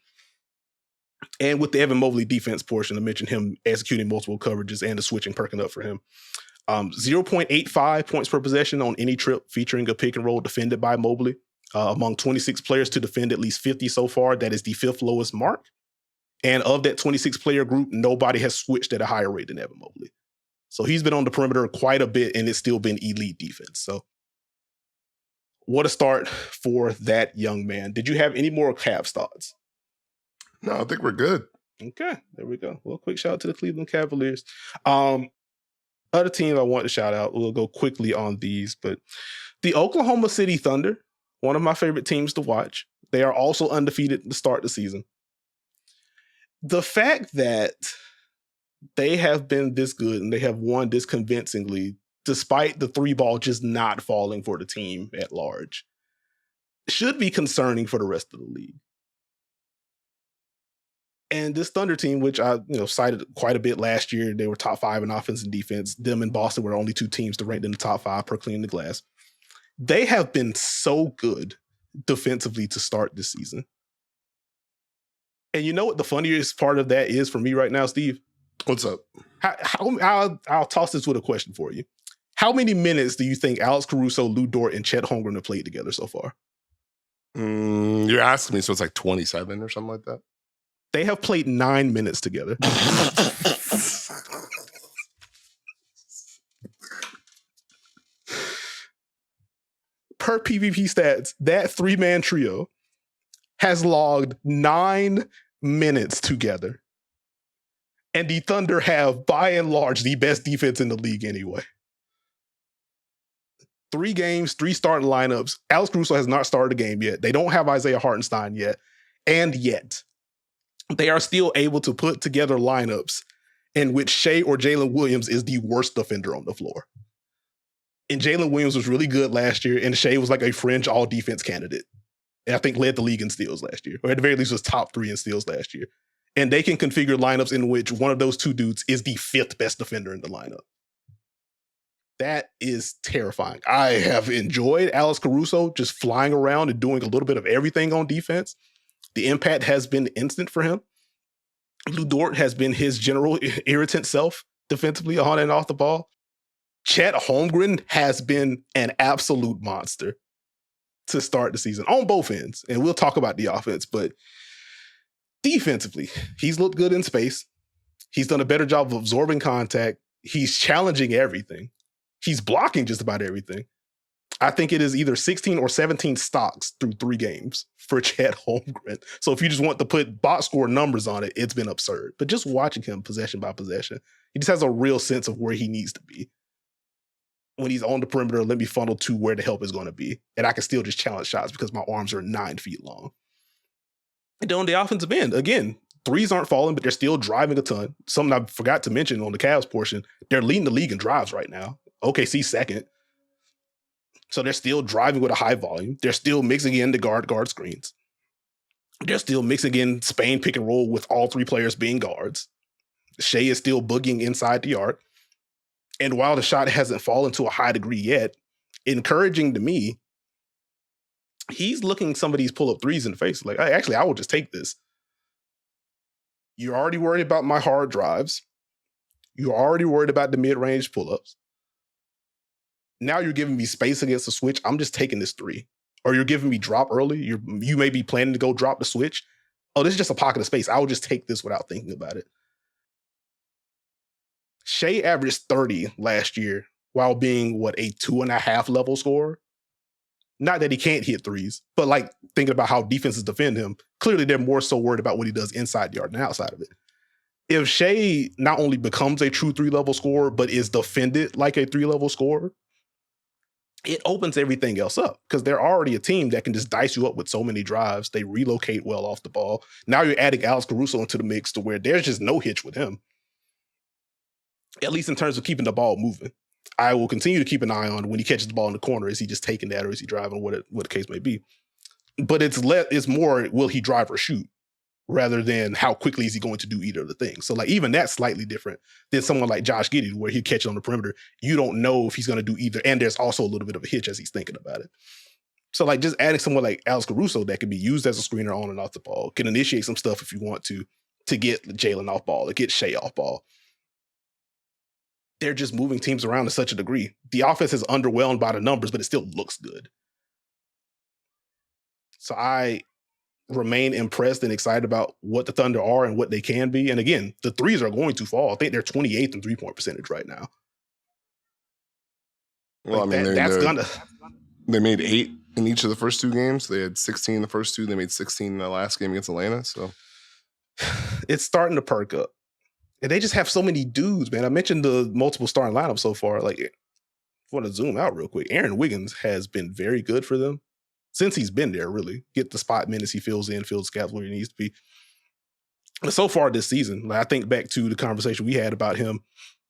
And with the Evan Mobley defense portion, I mentioned him executing multiple coverages and the switching perking up for him. 0.85 points per possession on any trip featuring a pick and roll defended by Mobley. Among 26 players to defend at least 50 so far, that is the 5th lowest mark. And of that 26-player group, nobody has switched at a higher rate than Evan Mobley. So he's been on the perimeter quite a bit, and it's still been elite defense. So what a start for that young man. Did you have any more Cavs thoughts? No, I think we're good. Okay, there we go. Well, quick shout out to the Cleveland Cavaliers. Other teams I want to shout out, we'll go quickly on these, but the Oklahoma City Thunder, one of my favorite teams to watch. They are also undefeated to start the season. The fact that they have been this good and they have won this convincingly, despite the 3-ball just not falling for the team at large, should be concerning for the rest of the league. And this Thunder team, which I cited quite a bit last year, they were top 5 in offense and defense. Them and Boston were the only 2 teams to rank in the top 5 per cleaning the glass. They have been so good defensively to start this season. And you know what the funniest part of that is for me right now, Steve? What's up? I'll toss this with a question for you. How many minutes do you think Alex Caruso, Lou Dort, and Chet Holmgren have played together so far? You're asking me, so it's like 27 or something like that? They have played 9 minutes together. Per PvP stats, that 3-man trio has logged 9 minutes together. And the Thunder have, by and large, the best defense in the league anyway. 3 games, 3 starting lineups. Alex Caruso has not started a game yet. They don't have Isaiah Hartenstein yet. And yet, they are still able to put together lineups in which Shai or Jalen Williams is the worst defender on the floor. And Jalen Williams was really good last year, and Shai was like a fringe all-defense candidate. And I think led the league in steals last year, or at the very least was top 3 in steals last year. And they can configure lineups in which one of those 2 dudes is the 5th best defender in the lineup. That is terrifying. I have enjoyed Alex Caruso just flying around and doing a little bit of everything on defense. The impact has been instant for him. Lou Dort has been his general irritant self defensively on and off the ball. Chet Holmgren has been an absolute monster to start the season on both ends. And we'll talk about the offense, but defensively, he's looked good in space. He's done a better job of absorbing contact. He's challenging everything. He's blocking just about everything. I think it is either 16 or 17 stocks through 3 games for Chet Holmgren. So if you just want to put box score numbers on it, it's been absurd. But just watching him possession by possession, he just has a real sense of where he needs to be. When he's on the perimeter, let me funnel to where the help is going to be. And I can still just challenge shots because my arms are 9 feet long. And then on the offensive end, again, threes aren't falling, but they're still driving a ton. Something I forgot to mention on the Cavs portion, they're leading the league in drives right now. OKC second. So they're still driving with a high volume. They're still mixing in the guard screens. They're still mixing in Spain pick and roll with all 3 players being guards. Shai is still boogieing inside the arc. And while the shot hasn't fallen to a high degree yet, encouraging to me, he's looking some of these pull-up threes in the face. Like, I will just take this. You're already worried about my hard drives. You're already worried about the mid-range pull-ups. Now you're giving me space against the switch. I'm just taking this 3. Or you're giving me drop early. You may be planning to go drop the switch. Oh, this is just a pocket of space. I will just take this without thinking about it. Shai averaged 30 last year while being, a 2.5 level scorer? Not that he can't hit threes, but like thinking about how defenses defend him, clearly they're more so worried about what he does inside the yard than outside of it. If Shai not only becomes a true 3-level scorer, but is defended like a 3-level scorer, it opens everything else up because they're already a team that can just dice you up with so many drives. They relocate well off the ball. Now you're adding Alex Caruso into the mix to where there's just no hitch with him, at least in terms of keeping the ball moving. I will continue to keep an eye on when he catches the ball in the corner. Is he just taking that or is he driving, what the case may be? But it's more, will he drive or shoot rather than how quickly is he going to do either of the things. So like even that's slightly different than someone like Josh Giddey where he'd catch it on the perimeter. You don't know if he's going to do either. And there's also a little bit of a hitch as he's thinking about it. So like just adding someone like Alex Caruso that can be used as a screener on and off the ball, can initiate some stuff if you want to get Jaylen off ball or get Shai off ball. They're just moving teams around to such a degree. The offense is underwhelmed by the numbers, but it still looks good. So I remain impressed and excited about what the Thunder are and what they can be. And again, the threes are going to fall. I think they're 28th in 3-point percentage right now. Well, like that's gonna. They made 8 in each of the first 2 games. They had 16 in the first 2. They made 16 in the last game against Atlanta. So it's starting to perk up. And they just have so many dudes, man. I mentioned the multiple starting lineups so far. Like, I want to zoom out real quick. Aaron Wiggins has been very good for them since he's been there, really. Get the spot minutes he fills gaps where he needs to be. But so far this season, like I think back to the conversation we had about him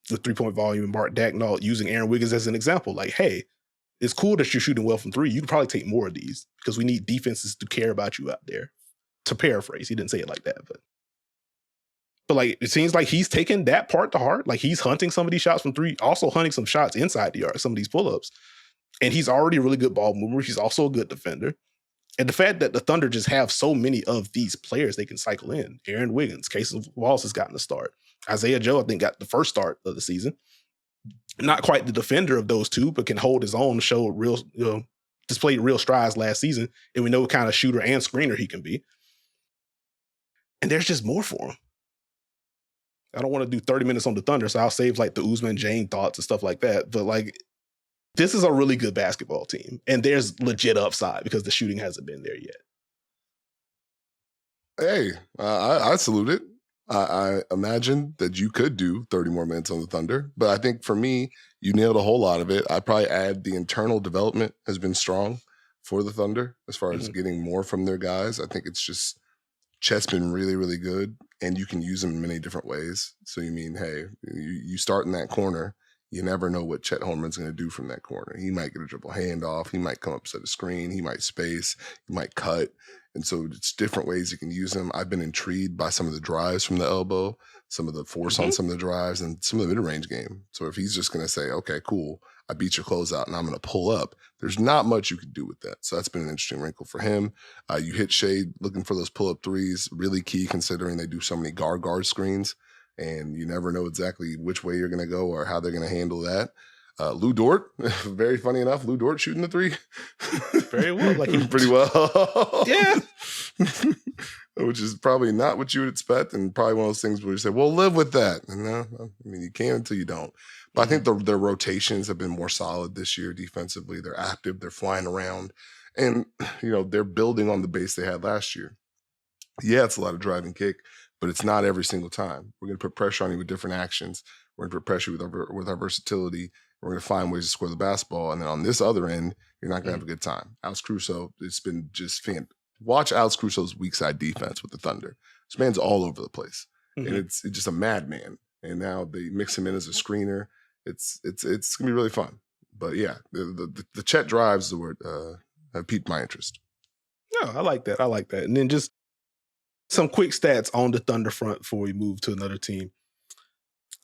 with 3-point volume and Mark Dacknall using Aaron Wiggins as an example. Like, hey, it's cool that you're shooting well from 3. You can probably take more of these because we need defenses to care about you out there. To paraphrase, he didn't say it like that, but like, it seems like he's taken that part to heart. Like, he's hunting some of these shots from 3, also hunting some shots inside the arc, some of these pull-ups. And he's already a really good ball mover. He's also a good defender. And the fact that the Thunder just have so many of these players they can cycle in. Aaron Wiggins, Casey Wallace has gotten a start. Isaiah Joe, I think, got the first start of the season. Not quite the defender of those 2, but can hold his own, show real, displayed real strides last season. And we know what kind of shooter and screener he can be. And there's just more for him. I don't want to do 30 minutes on the Thunder, so I'll save like the Usman Jane thoughts and stuff like that. But like, this is a really good basketball team, and there's legit upside because the shooting hasn't been there yet. Hey, I salute it. I imagine that you could do 30 more minutes on the Thunder, but I think for me, you nailed a whole lot of it. I'd probably add the internal development has been strong for the Thunder as far as getting more from their guys. I think it's just Chet's been really, really good, and you can use him in many different ways. So you mean, hey, you start in that corner, you never know what Chet Holmgren's going to do from that corner. He might get a dribble handoff. He might come up set a screen. He might space. He might cut. And so it's different ways you can use him. I've been intrigued by some of the drives from the elbow, some of the force on some of the drives, and some of the mid-range game. So if he's just going to say, okay, cool, I beat your closeout and I'm going to pull up, there's not much you can do with that. So that's been an interesting wrinkle for him. You hit shade looking for those pull-up threes, really key considering they do so many guard screens, and you never know exactly which way you're going to go or how they're going to handle that. Lou Dort, very funny enough, Lou Dort shooting the three. Very well. Like pretty well. Yeah. Which is probably not what you would expect, and probably one of those things where you say, well, live with that. And I mean, you can until you don't. But I think their rotations have been more solid this year defensively. They're active. They're flying around. And, they're building on the base they had last year. Yeah, it's a lot of drive and kick, but it's not every single time. We're going to put pressure on you with different actions. We're going to put pressure with our versatility. We're going to find ways to score the basketball. And then on this other end, you're not going to have a good time. Alex Caruso, it's been just fantastic. Watch Alex Caruso's weak side defense with the Thunder. This man's all over the place. And it's just a madman. And now they mix him in as a screener. It's going to be really fun. But yeah, the Chet drives have piqued my interest. No, I like that. And then just some quick stats on the Thunder front before we move to another team.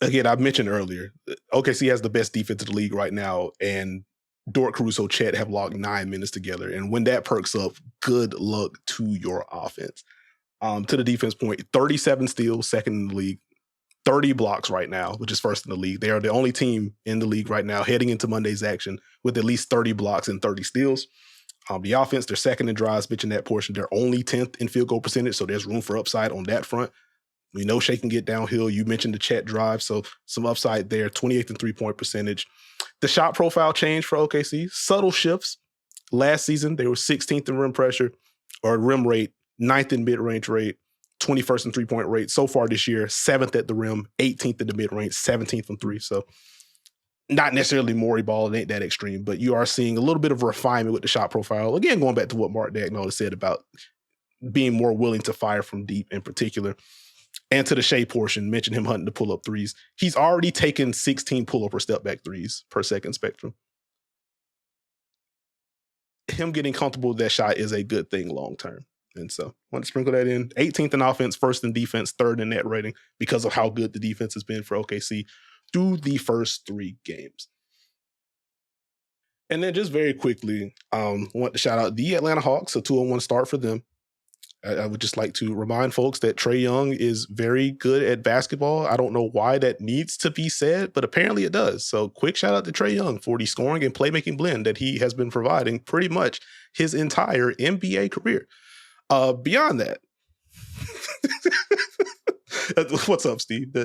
Again, I mentioned earlier, OKC has the best defense in the league right now, and Dort, Caruso, Chet have logged 9 minutes together. And when that perks up, good luck to your offense. To the defense point, 37 steals, second in the league, 30 blocks right now, which is first in the league. They are the only team in the league right now heading into Monday's action with at least 30 blocks and 30 steals. The offense, they're second in drives, bitching that portion. They're only 10th in field goal percentage, so there's room for upside on that front. We know Shai can get downhill. You mentioned the Chet drive, so some upside there. 28th in three-point percentage. The shot profile changed for OKC. Subtle shifts. Last season, they were 16th in rim pressure or rim rate, 9th in mid-range rate, 21st in three-point rate. So far this year, 7th at the rim, 18th in the mid-range, 17th from three. So not necessarily Morey ball, it ain't that extreme, but you are seeing a little bit of refinement with the shot profile. Again, going back to what Mark Dagnall said about being more willing to fire from deep in particular. And to the Shai portion, mentioned him hunting to pull up threes. He's already taken 16 pull-up or step-back threes per second spectrum. Him getting comfortable with that shot is a good thing long-term. And so I want to sprinkle that in. 18th in offense, first in defense, third in net rating because of how good the defense has been for OKC through the first 3 games. And then just very quickly, I want to shout out the Atlanta Hawks, a 2-1 start for them. I would just like to remind folks that Trae Young is very good at basketball. I don't know why that needs to be said, but apparently it does. So quick shout out to Trae Young for the scoring and playmaking blend that he has been providing pretty much his entire NBA career. Beyond that, what's up, Steve?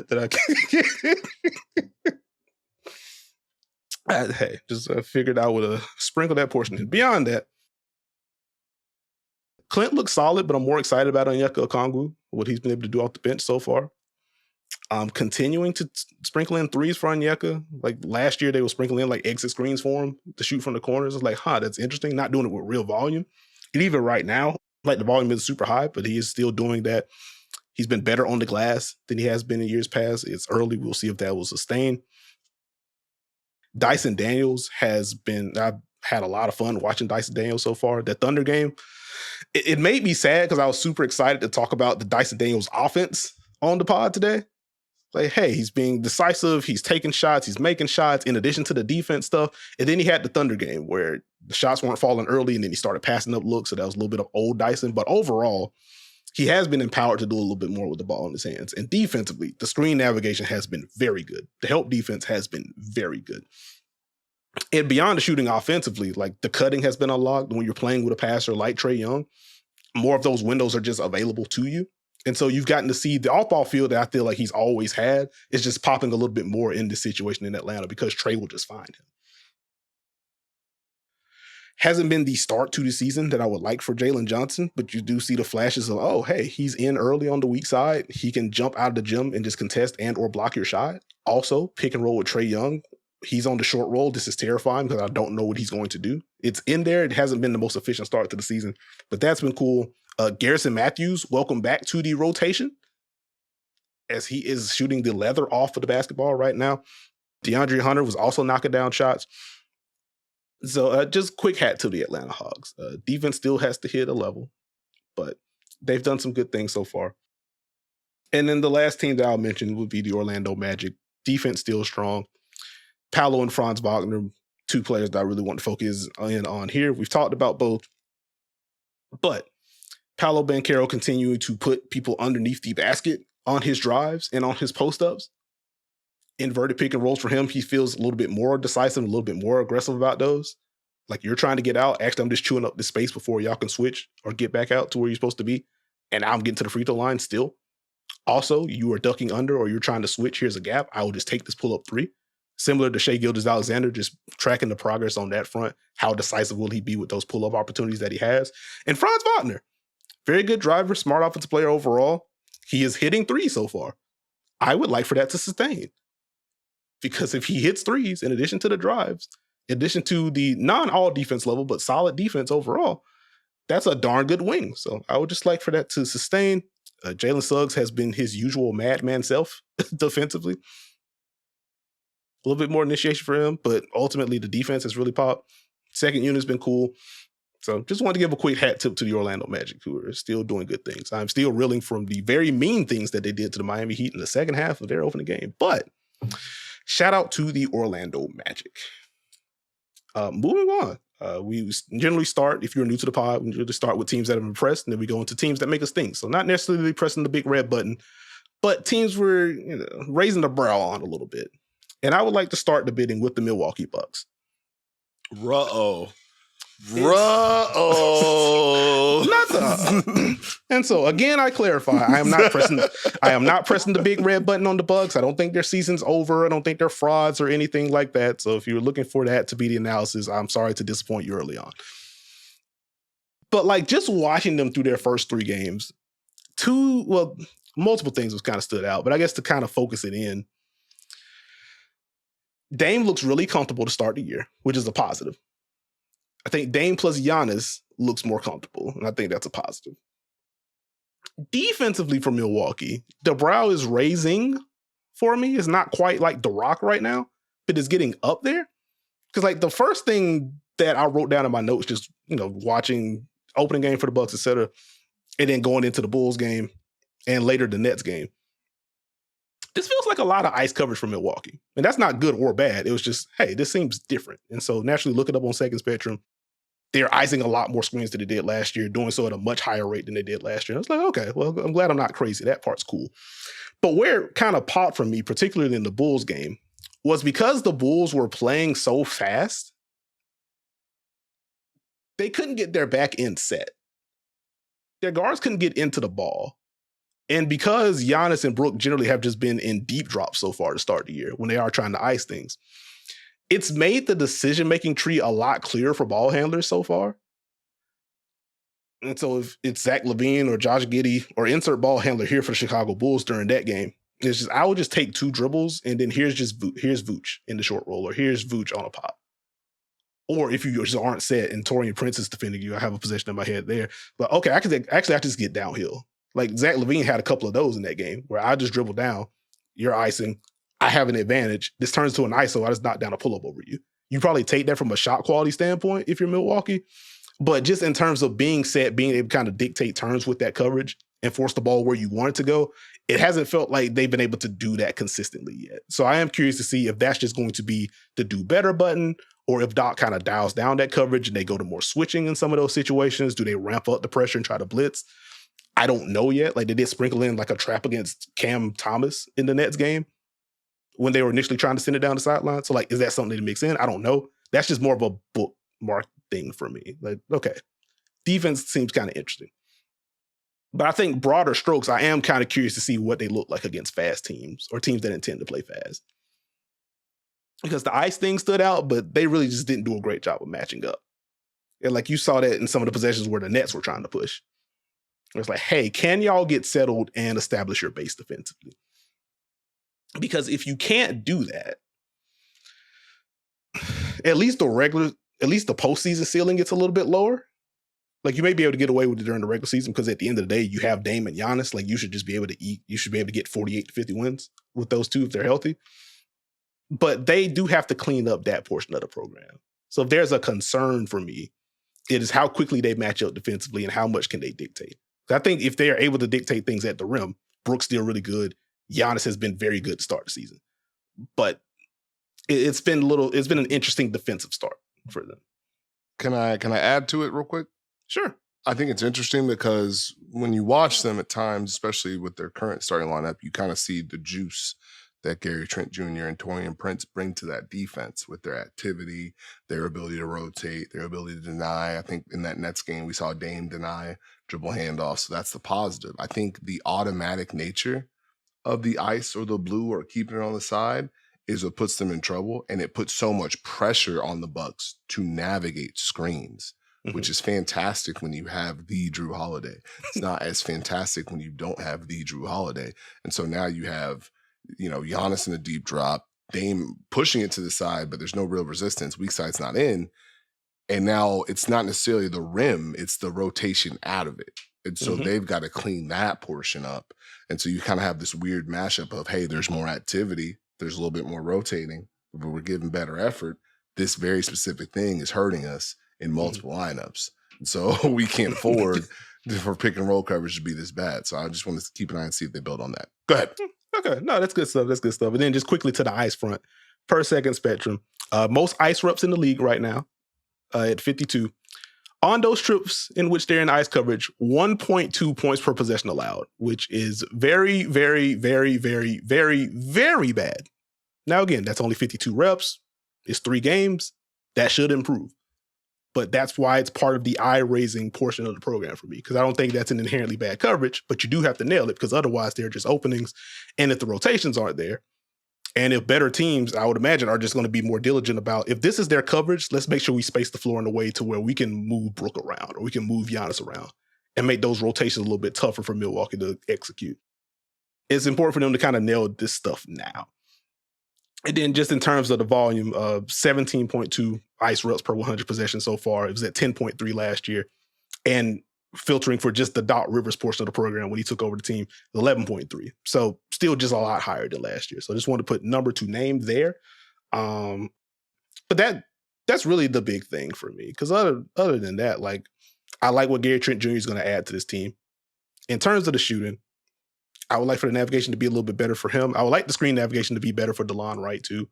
Hey, just figured I would sprinkle that portion in. Beyond that, Clint looks solid, but I'm more excited about Onyeka Okongwu, what he's been able to do off the bench so far. Continuing to sprinkle in threes for Onyeka. Like last year, they were sprinkling in like exit screens for him to shoot from the corners. It's like, that's interesting. Not doing it with real volume. And even right now, like the volume is super high, but he is still doing that. He's been better on the glass than he has been in years past. It's early. We'll see if that will sustain. Dyson Daniels I've had a lot of fun watching Dyson Daniels so far. That Thunder game, it made me sad because I was super excited to talk about the Dyson Daniels offense on the pod today. Like, hey, he's being decisive. He's taking shots. He's making shots in addition to the defense stuff. And then he had the Thunder game where the shots weren't falling early and then he started passing up looks. So that was a little bit of old Dyson. But overall, he has been empowered to do a little bit more with the ball in his hands. And defensively, the screen navigation has been very good. The help defense has been very good. And beyond the shooting offensively, like the cutting has been unlocked. When you're playing with a passer like Trae Young, more of those windows are just available to you. And so you've gotten to see the off-ball field that I feel like he's always had is just popping a little bit more in this situation in Atlanta because Trae will just find him. Hasn't been the start to the season that I would like for Jalen Johnson, but you do see the flashes of, oh, hey, he's in early on the weak side. He can jump out of the gym and just contest and or block your shot. Also, pick and roll with Trae Young. He's on the short roll. This is terrifying because I don't know what he's going to do. It's in there. It hasn't been the most efficient start to the season, but that's been cool. Garrison Matthews, welcome back to the rotation as he is shooting the leather off of the basketball right now. DeAndre Hunter was also knocking down shots. So just quick hat to the Atlanta Hawks. Defense still has to hit a level, but they've done some good things so far. And then the last team that I'll mention would be the Orlando Magic. Defense still strong. Paolo and Franz Wagner, two players that I really want to focus in on here. We've talked about both, but Paolo Banchero continuing to put people underneath the basket on his drives and on his post-ups. Inverted pick and rolls for him, he feels a little bit more decisive, a little bit more aggressive about those. Like, you're trying to get out. Actually, I'm just chewing up the space before y'all can switch or get back out to where you're supposed to be. And I'm getting to the free throw line still. Also, you are ducking under or you're trying to switch. Here's a gap. I will just take this pull-up three. Similar to Shai Gilgeous-Alexander, just tracking the progress on that front. How decisive will he be with those pull-up opportunities that he has? And Franz Wagner, very good driver, smart offensive player overall. He is hitting threes so far. I would like for that to sustain. Because if he hits threes, in addition to the drives, in addition to the non-all defense level, but solid defense overall, that's a darn good wing. So I would just like for that to sustain. Jalen Suggs has been his usual madman self defensively. A little bit more initiation for him, but ultimately the defense has really popped. Second unit's been cool. So just wanted to give a quick hat tip to the Orlando Magic, who are still doing good things. I'm still reeling from the very mean things that they did to the Miami Heat in the second half of their opening game. But shout out to the Orlando Magic. Moving on. We generally start, if you're new to the pod, we usually start with teams that have impressed, and then we go into teams that make us think. So not necessarily pressing the big red button, but teams we're raising the brow on a little bit. And I would like to start the bidding with the Milwaukee Bucks. Ruh-oh. And so again, I clarify, I am not pressing the big red button on the Bucks. I don't think their season's over. I don't think they're frauds or anything like that. So if you're looking for that to be the analysis, I'm sorry to disappoint you early on. But like, just watching them through their first three games, multiple things was kind of stood out, but I guess to kind of focus it in, Dame looks really comfortable to start the year, which is a positive. I think Dame plus Giannis looks more comfortable, and I think that's a positive. Defensively for Milwaukee, the brow is raising for me. It's not quite like The Rock right now, but it's getting up there. Because like the first thing that I wrote down in my notes, just watching opening game for the Bucks, etc., and then going into the Bulls game and later the Nets game, this feels like a lot of ice coverage from Milwaukee. And that's not good or bad. It was just, hey, this seems different. And so naturally look it up on Second Spectrum. They're icing a lot more screens than they did last year, doing so at a much higher rate than they did last year. I was like, okay, well, I'm glad I'm not crazy. That part's cool. But where it kind of popped for me, particularly in the Bulls game, was because the Bulls were playing so fast, they couldn't get their back end set. Their guards couldn't get into the ball. And because Giannis and Brook generally have just been in deep drops so far to start the year when they are trying to ice things, it's made the decision-making tree a lot clearer for ball handlers so far. And so if it's Zach LaVine or Josh Giddey or insert ball handler here for the Chicago Bulls during that game, it's just, I would just take two dribbles and then here's Vooch in the short roll, or here's Vooch on a pop. Or if you just aren't set and Torian Prince is defending you, I have a possession in my head there. But okay, I just get downhill. Like Zach LaVine had a couple of those in that game where I just dribble down, you're icing, I have an advantage. This turns to an ISO, I just knock down a pull-up over you. You probably take that from a shot quality standpoint if you're Milwaukee, but just in terms of being set, being able to kind of dictate turns with that coverage and force the ball where you want it to go, it hasn't felt like they've been able to do that consistently yet. So I am curious to see if that's just going to be the do better button, or if Doc kind of dials down that coverage and they go to more switching in some of those situations. Do they ramp up the pressure and try to blitz? I don't know yet. Like, they did sprinkle in like a trap against Cam Thomas in the Nets game when they were initially trying to send it down the sideline. So like, is that something to mix in? I don't know. That's just more of a bookmark thing for me. Like, okay, defense seems kind of interesting. But I think broader strokes, I am kind of curious to see what they look like against fast teams or teams that intend to play fast. Because the ice thing stood out, but they really just didn't do a great job of matching up. And like you saw that in some of the possessions where the Nets were trying to push. It's like, hey, can y'all get settled and establish your base defensively? Because if you can't do that, at least the postseason ceiling gets a little bit lower. Like you may be able to get away with it during the regular season because at the end of the day, you have Dame and Giannis. Like you should just be able to eat. You should be able to get 48 to 50 wins with those two if they're healthy. But they do have to clean up that portion of the program. So if there's a concern for me, it is how quickly they match up defensively and how much can they dictate. I think if they are able to dictate things at the rim, Brooks still really good. Giannis has been very good to start the season. But it's been an interesting defensive start for them. Can I add to it real quick? Sure. I think it's interesting because when you watch them at times, especially with their current starting lineup, you kind of see the juice that Gary Trent Jr. and Taurean Prince bring to that defense with their activity, their ability to rotate, their ability to deny. I think in that Nets game, we saw Dame deny dribble handoff. So that's the positive. I think the automatic nature of the ice or the blue or keeping it on the side is what puts them in trouble. And it puts so much pressure on the Bucks to navigate screens, which is fantastic when you have the Drew Holiday. It's not as fantastic when you don't have the Drew Holiday. And so now you have, Giannis in a deep drop, Dame pushing it to the side, but there's no real resistance. Weak side's not in. And now it's not necessarily the rim, it's the rotation out of it. And so they've got to clean that portion up. And so you kind of have this weird mashup of, hey, there's more activity, there's a little bit more rotating, but we're giving better effort. This very specific thing is hurting us in multiple lineups. And so we can't afford for pick and roll coverage to be this bad. So I just want to keep an eye and see if they build on that. Go ahead. Okay. No, that's good stuff. And then just quickly to the ice front. Per second spectrum. Most ice reps in the league right now at 52. On those trips in which they're in ice coverage, 1.2 points per possession allowed, which is very, very, very, very, very, very bad. Now, again, that's only 52 reps. It's 3 games. That should improve. But that's why it's part of the eye-raising portion of the program for me, because I don't think that's an inherently bad coverage, but you do have to nail it because otherwise they're just openings. And if the rotations aren't there, and if better teams, I would imagine, are just going to be more diligent about, if this is their coverage, let's make sure we space the floor in a way to where we can move Brook around or we can move Giannis around and make those rotations a little bit tougher for Milwaukee to execute. It's important for them to kind of nail this stuff now. And then just in terms of the volume, 17.2 ice reps per 100 possessions so far. It was at 10.3 last year. And filtering for just the Doc Rivers portion of the program when he took over the team, 11.3. So still just a lot higher than last year. So I just wanted to put number 2 name there. But that's really the big thing for me. Because other than that, like, I like what Gary Trent Jr. is going to add to this team. In terms of the shooting, I would like for the navigation to be a little bit better for him. I would like the screen navigation to be better for DeLon Wright too.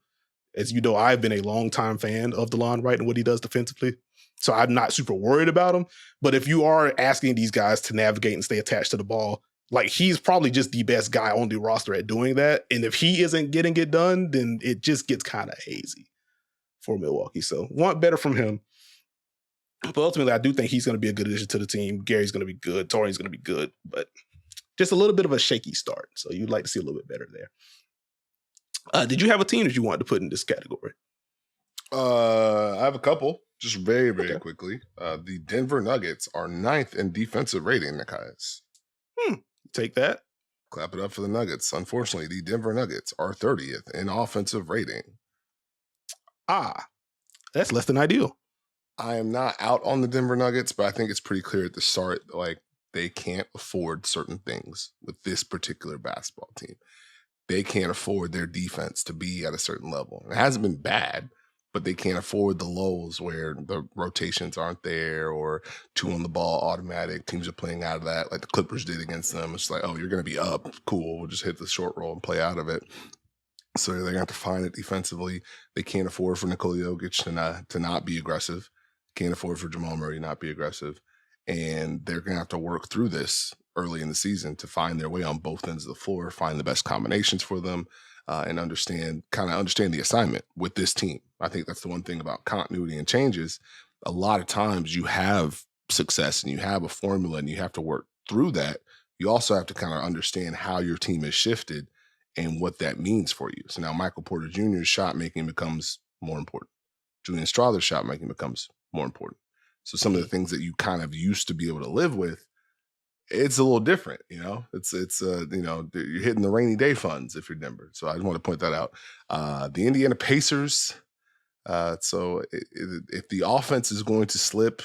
As you know, I've been a longtime fan of DeLon Wright and what he does defensively. So I'm not super worried about him. But if you are asking these guys to navigate and stay attached to the ball, like, he's probably just the best guy on the roster at doing that. And if he isn't getting it done, then it just gets kind of hazy for Milwaukee. So want better from him. But ultimately, I do think he's going to be a good addition to the team. Gary's going to be good. Torian's going to be good. But just a little bit of a shaky start. So you'd like to see a little bit better there. Did you have a team that you wanted to put in this category? I have a couple, just very, very quickly. The Denver Nuggets are 9th in defensive rating, Nekias. Take that. Clap it up for the Nuggets. Unfortunately, the Denver Nuggets are 30th in offensive rating. That's less than ideal. I am not out on the Denver Nuggets, but I think it's pretty clear at the start, like, they can't afford certain things with this particular basketball team. They can't afford their defense to be at a certain level. It hasn't been bad, but they can't afford the lows where the rotations aren't there or 2 on the ball automatic. Teams are playing out of that, like the Clippers did against them. It's like, oh, you're going to be up. Cool. We'll just hit the short roll and play out of it. So they're going to have to find it defensively. They can't afford for Nikola Jokic to not be aggressive. Can't afford for Jamal Murray to not be aggressive. And they're going to have to work through this early in the season to find their way on both ends of the floor, find the best combinations for them, and understand the assignment with this team. I think that's the one thing about continuity and changes. A lot of times you have success and you have a formula and you have to work through that. You also have to kind of understand how your team has shifted and what that means for you. So now Michael Porter Jr.'s shot making becomes more important. Julian Strawther's shot making becomes more important. So some of the things that you kind of used to be able to live with, it's a little different, you know. It's you know, you're hitting the rainy day funds if you're Denver. So I just want to point that out. The Indiana Pacers. So if the offense is going to slip,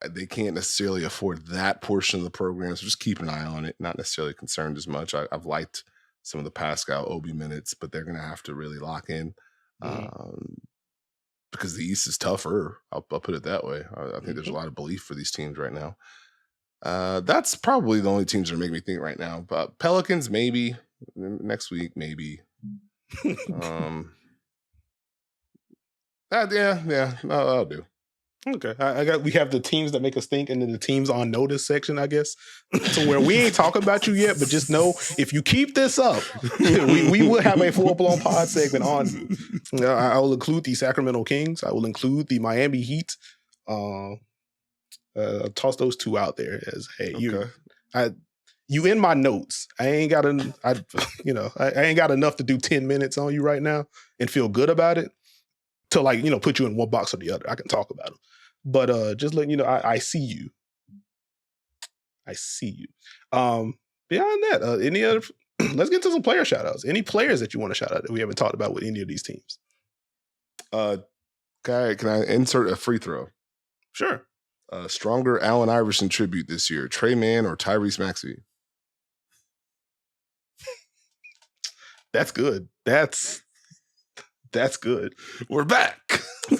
they can't necessarily afford that portion of the program. So just keep an eye on it. Not necessarily concerned as much. I've liked some of the Pascal Obi minutes, but they're going to have to really lock in. Because the East is tougher. I'll put it that way. I think there's a lot of belief for these teams right now. That's probably the only teams that are making me think right now. But Pelicans, maybe. Next week, maybe. I'll do. Okay, we have the teams that make us think, and then the teams on notice section, I guess, to where we ain't talking about you yet, but just know if you keep this up, we will have a full-blown pod segment on you. I will include the Sacramento Kings. I will include the Miami Heat. Toss those two out there as you in my notes. I ain't got enough to do 10 minutes on you right now and feel good about it to, like, you know, put you in one box or the other. I can talk about them. But just letting you know, I see you. I see you. Beyond that, any other? Let's get to some player shout outs. Any players that you want to shout out that we haven't talked about with any of these teams? Can I insert a free throw? Sure. Stronger Allen Iverson tribute this year: Trey Mann or Tyrese Maxey? That's good. That's good. We're back.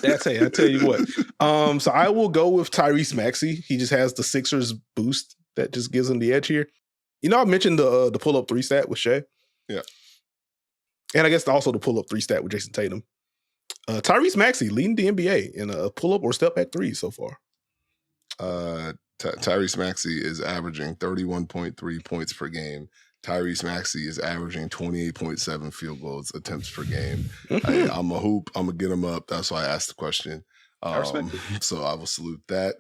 I tell you what. So I will go with Tyrese Maxey. He just has the Sixers boost that just gives him the edge here. You know, I mentioned the pull-up 3 stat with Shai. Yeah. And I guess also the pull-up 3 stat with Jayson Tatum. Tyrese Maxey leading the NBA in a pull-up or step-back 3 so far. Tyrese Maxey is averaging 31.3 points per game. Tyrese Maxey is averaging 28.7 field goals attempts per game. I'm a hoop. I'm going to get him up. That's why I asked the question. So I will salute that.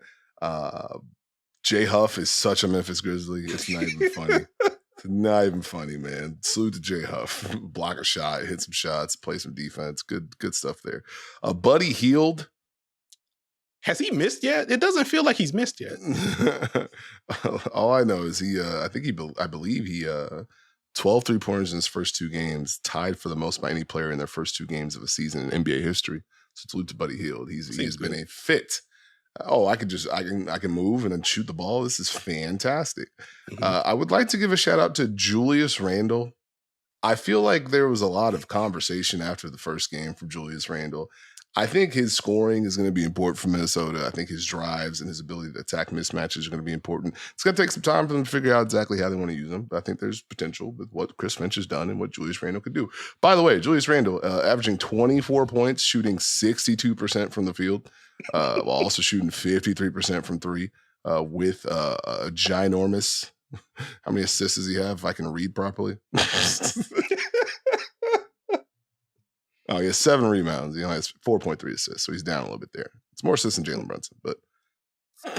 Jay Huff is such a Memphis Grizzly. It's not even funny. It's not even funny, man. Salute to Jay Huff. Block a shot, hit some shots, play some defense. Good stuff there. Buddy Hield. Has he missed yet? It doesn't feel like he's missed yet. All I know is I believe he 12 3-pointers in his first 2 games, tied for the most by any player in their first 2 games of a season in NBA history. So salute to Buddy Hield. He's been a fit. I can move and then shoot the ball. This is fantastic. I would like to give a shout out to Julius Randle. I feel like there was a lot of conversation after the first game from Julius Randle. I think his scoring is going to be important for Minnesota. I think his drives and his ability to attack mismatches are going to be important. It's going to take some time for them to figure out exactly how they want to use him. But I think there's potential with what Chris Finch has done and what Julius Randle could do. By the way, Julius Randle averaging 24 points, shooting 62% from the field, while also shooting 53% from 3 with a ginormous. How many assists does he have? If I can read properly. Oh, he has 7 rebounds. He only has 4.3 assists, so he's down a little bit there. It's more assists than Jaylen Brunson, but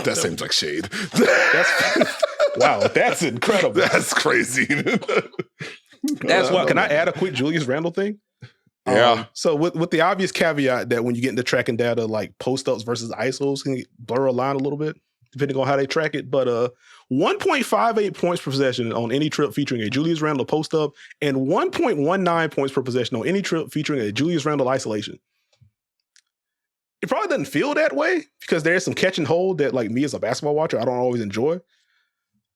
that seems like shade. Wow, that's incredible. That's crazy. That's why. Can I add a quick Julius Randle thing? Yeah. So with the obvious caveat that when you get into tracking data, like post-ups versus ISOs can blur a line a little bit, depending on how they track it. But 1.58 points per possession on any trip featuring a Julius Randle post-up and 1.19 points per possession on any trip featuring a Julius Randle isolation. It probably doesn't feel that way because there's some catch and hold that, like me as a basketball watcher, I don't always enjoy.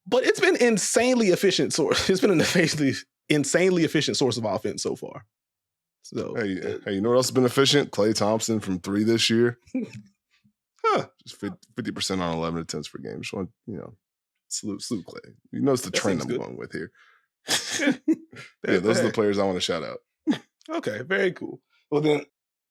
But it's been insanely efficient source. It's been an insanely efficient source of offense so far. So, hey, you know what else has been efficient? Klay Thompson from 3 this year. Just 50% on 11 attempts per game. Just want, salute Klay. You notice the trend I'm going with here. Those are the players I want to shout out. Okay, very cool. Well, then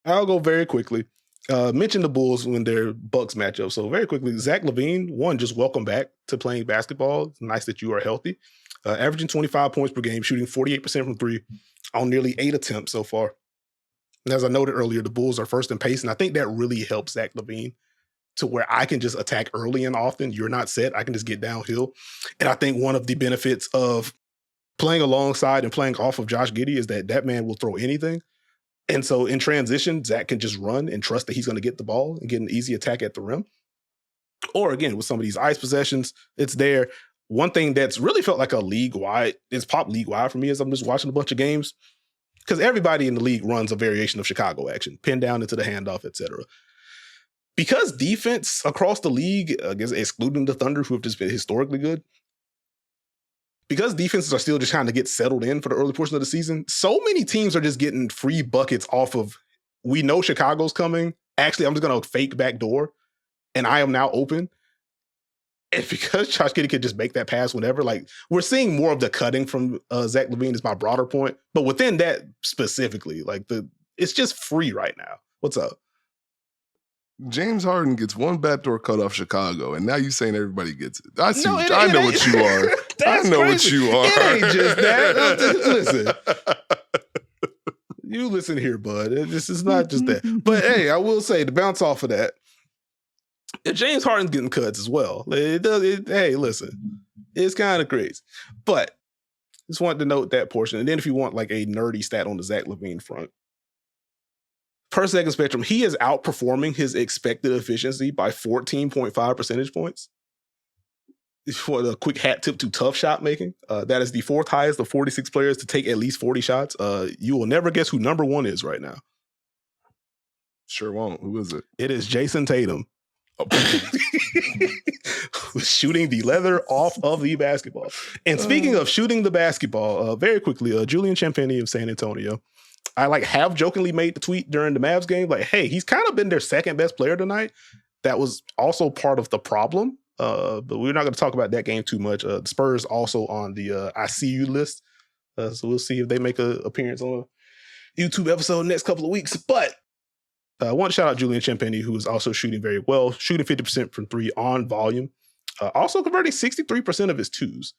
I'll go very quickly. Mention the Bulls when their Bucks matchup. So very quickly, Zach LaVine, just welcome back to playing basketball. It's nice that you are healthy. Averaging 25 points per game, shooting 48% from 3 on nearly 8 attempts so far. And as I noted earlier, the Bulls are first in pace, and I think that really helps Zach LaVine to where I can just attack early and often. You're not set. I can just get downhill. And I think one of the benefits of playing alongside and playing off of Josh Giddey is that man will throw anything. And so in transition, Zach can just run and trust that he's going to get the ball and get an easy attack at the rim. Or again, with some of these ice possessions, it's there. One thing that's really felt like a league-wide, it's pop league-wide for me as I'm just watching a bunch of games, because everybody in the league runs a variation of Chicago action, pin down into the handoff, etc. Because defense across the league, I guess excluding the Thunder, who have just been historically good, because defenses are still just trying to get settled in for the early portion of the season, so many teams are just getting free buckets off of, we know Chicago's coming. Actually, I'm just going to fake backdoor, and I am now open. And because Josh Giddey could just make that pass whenever, like, we're seeing more of the cutting from Zach LaVine is my broader point. But within that specifically, like, it's just free right now. What's up? James Harden gets one backdoor cut off Chicago, and now you saying everybody gets it. I know what you are. I know what you are. It ain't just that. Listen. You listen here, bud. This is not just that. But hey, I will say, to bounce off of that, James Harden's getting cuts as well. Hey, listen. It's kind of crazy. But just wanted to note that portion. And then if you want like a nerdy stat on the Zach LaVine front, per second spectrum, he is outperforming his expected efficiency by 14.5 percentage points. For the quick hat tip to tough shot making, that is the fourth highest of 46 players to take at least 40 shots. You will never guess who number one is right now. Sure won't. Who is it? It is Jayson Tatum. Shooting the leather off of the basketball. And speaking of shooting the basketball, very quickly, Julian Champagnie of San Antonio, I have jokingly made the tweet during the Mavs game, like, hey, he's kind of been their second best player tonight. That was also part of the problem. But we're not going to talk about that game too much. The Spurs also on the I see you list. So we'll see if they make an appearance on a YouTube episode next couple of weeks. But I want to shout out Julian Champagnie, who is also shooting very well, shooting 50% from three on volume, also converting 63% of his twos.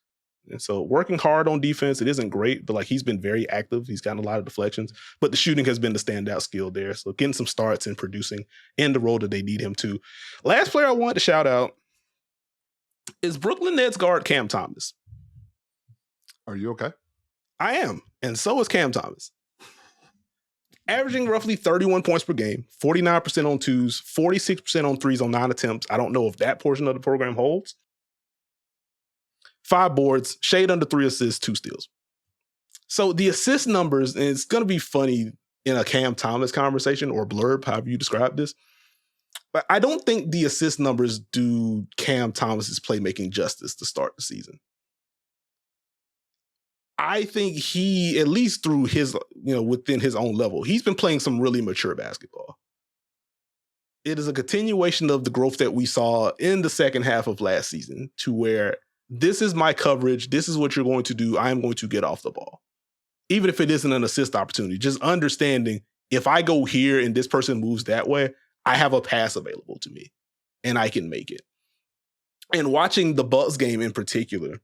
And so working hard on defense, it isn't great, but like he's been very active. He's gotten a lot of deflections, but the shooting has been the standout skill there. So getting some starts and producing in the role that they need him to. Last player I wanted to shout out is Brooklyn Nets guard Cam Thomas. Are you okay? I am. And so is Cam Thomas. Averaging roughly 31 points per game, 49% on twos, 46% on threes on 9 attempts. I don't know if that portion of the program holds. 5 boards, shade under 3 assists, 2 steals. So the assist numbers, and it's going to be funny in a Cam Thomas conversation or blurb, however you describe this, but I don't think the assist numbers do Cam Thomas's playmaking justice to start the season. I think he, at least through his, within his own level, he's been playing some really mature basketball. It is a continuation of the growth that we saw in the second half of last season, to where this is my coverage. This is what you're going to do. I'm going to get off the ball. Even if it isn't an assist opportunity, just understanding if I go here and this person moves that way, I have a pass available to me and I can make it. And watching the Bucks game in particular,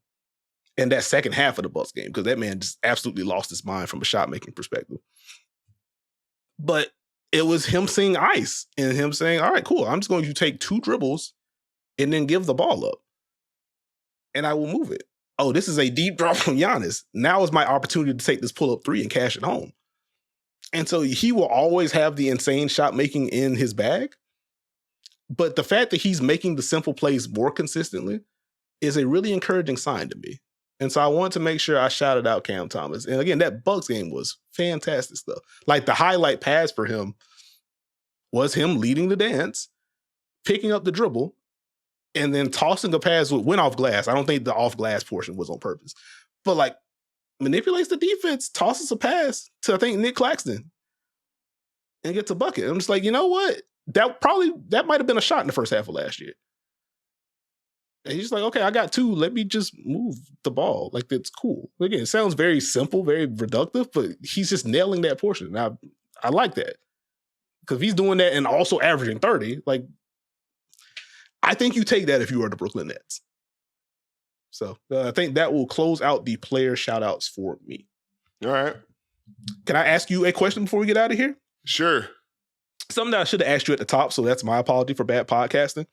and that second half of the Bucks game, because that man just absolutely lost his mind from a shot-making perspective. But it was him seeing ice and him saying, all right, cool, I'm just going to take 2 dribbles and then give the ball up. And I will move it. Oh, this is a deep drop from Giannis. Now is my opportunity to take this pull-up 3 and cash it home. And so he will always have the insane shot-making in his bag. But the fact that he's making the simple plays more consistently is a really encouraging sign to me. And so I want to make sure I shouted out Cam Thomas. And again, that Bucks game was fantastic stuff. Like the highlight pass for him was him leading the dance, picking up the dribble, and then tossing a pass that went off glass. I don't think the off glass portion was on purpose. But like manipulates the defense, tosses a pass to, I think, Nick Claxton and gets a bucket. I'm just like, you know what? That might have been a shot in the first half of last year. And he's just like, okay, I got 2. Let me just move the ball. Like, that's cool. Again, it sounds very simple, very reductive, but he's just nailing that portion. And I like that. Because if he's doing that and also averaging 30, like, I think you take that if you are the Brooklyn Nets. So I think that will close out the player shout-outs for me. All right. Can I ask you a question before we get out of here? Sure. Something that I should have asked you at the top, so that's my apology for bad podcasting.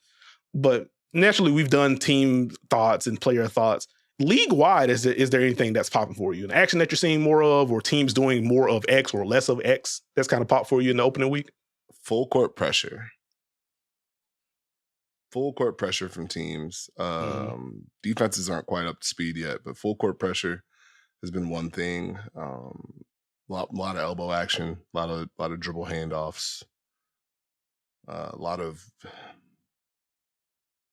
But naturally, we've done team thoughts and player thoughts. league wide, is there anything that's popping for you? An action that you're seeing more of, or teams doing more of X or less of X that's kind of popped for you in the opening week? Full court pressure. Full court pressure from teams. Defenses aren't quite up to speed yet, but full court pressure has been one thing. A lot of elbow action, a lot of dribble handoffs, a lot of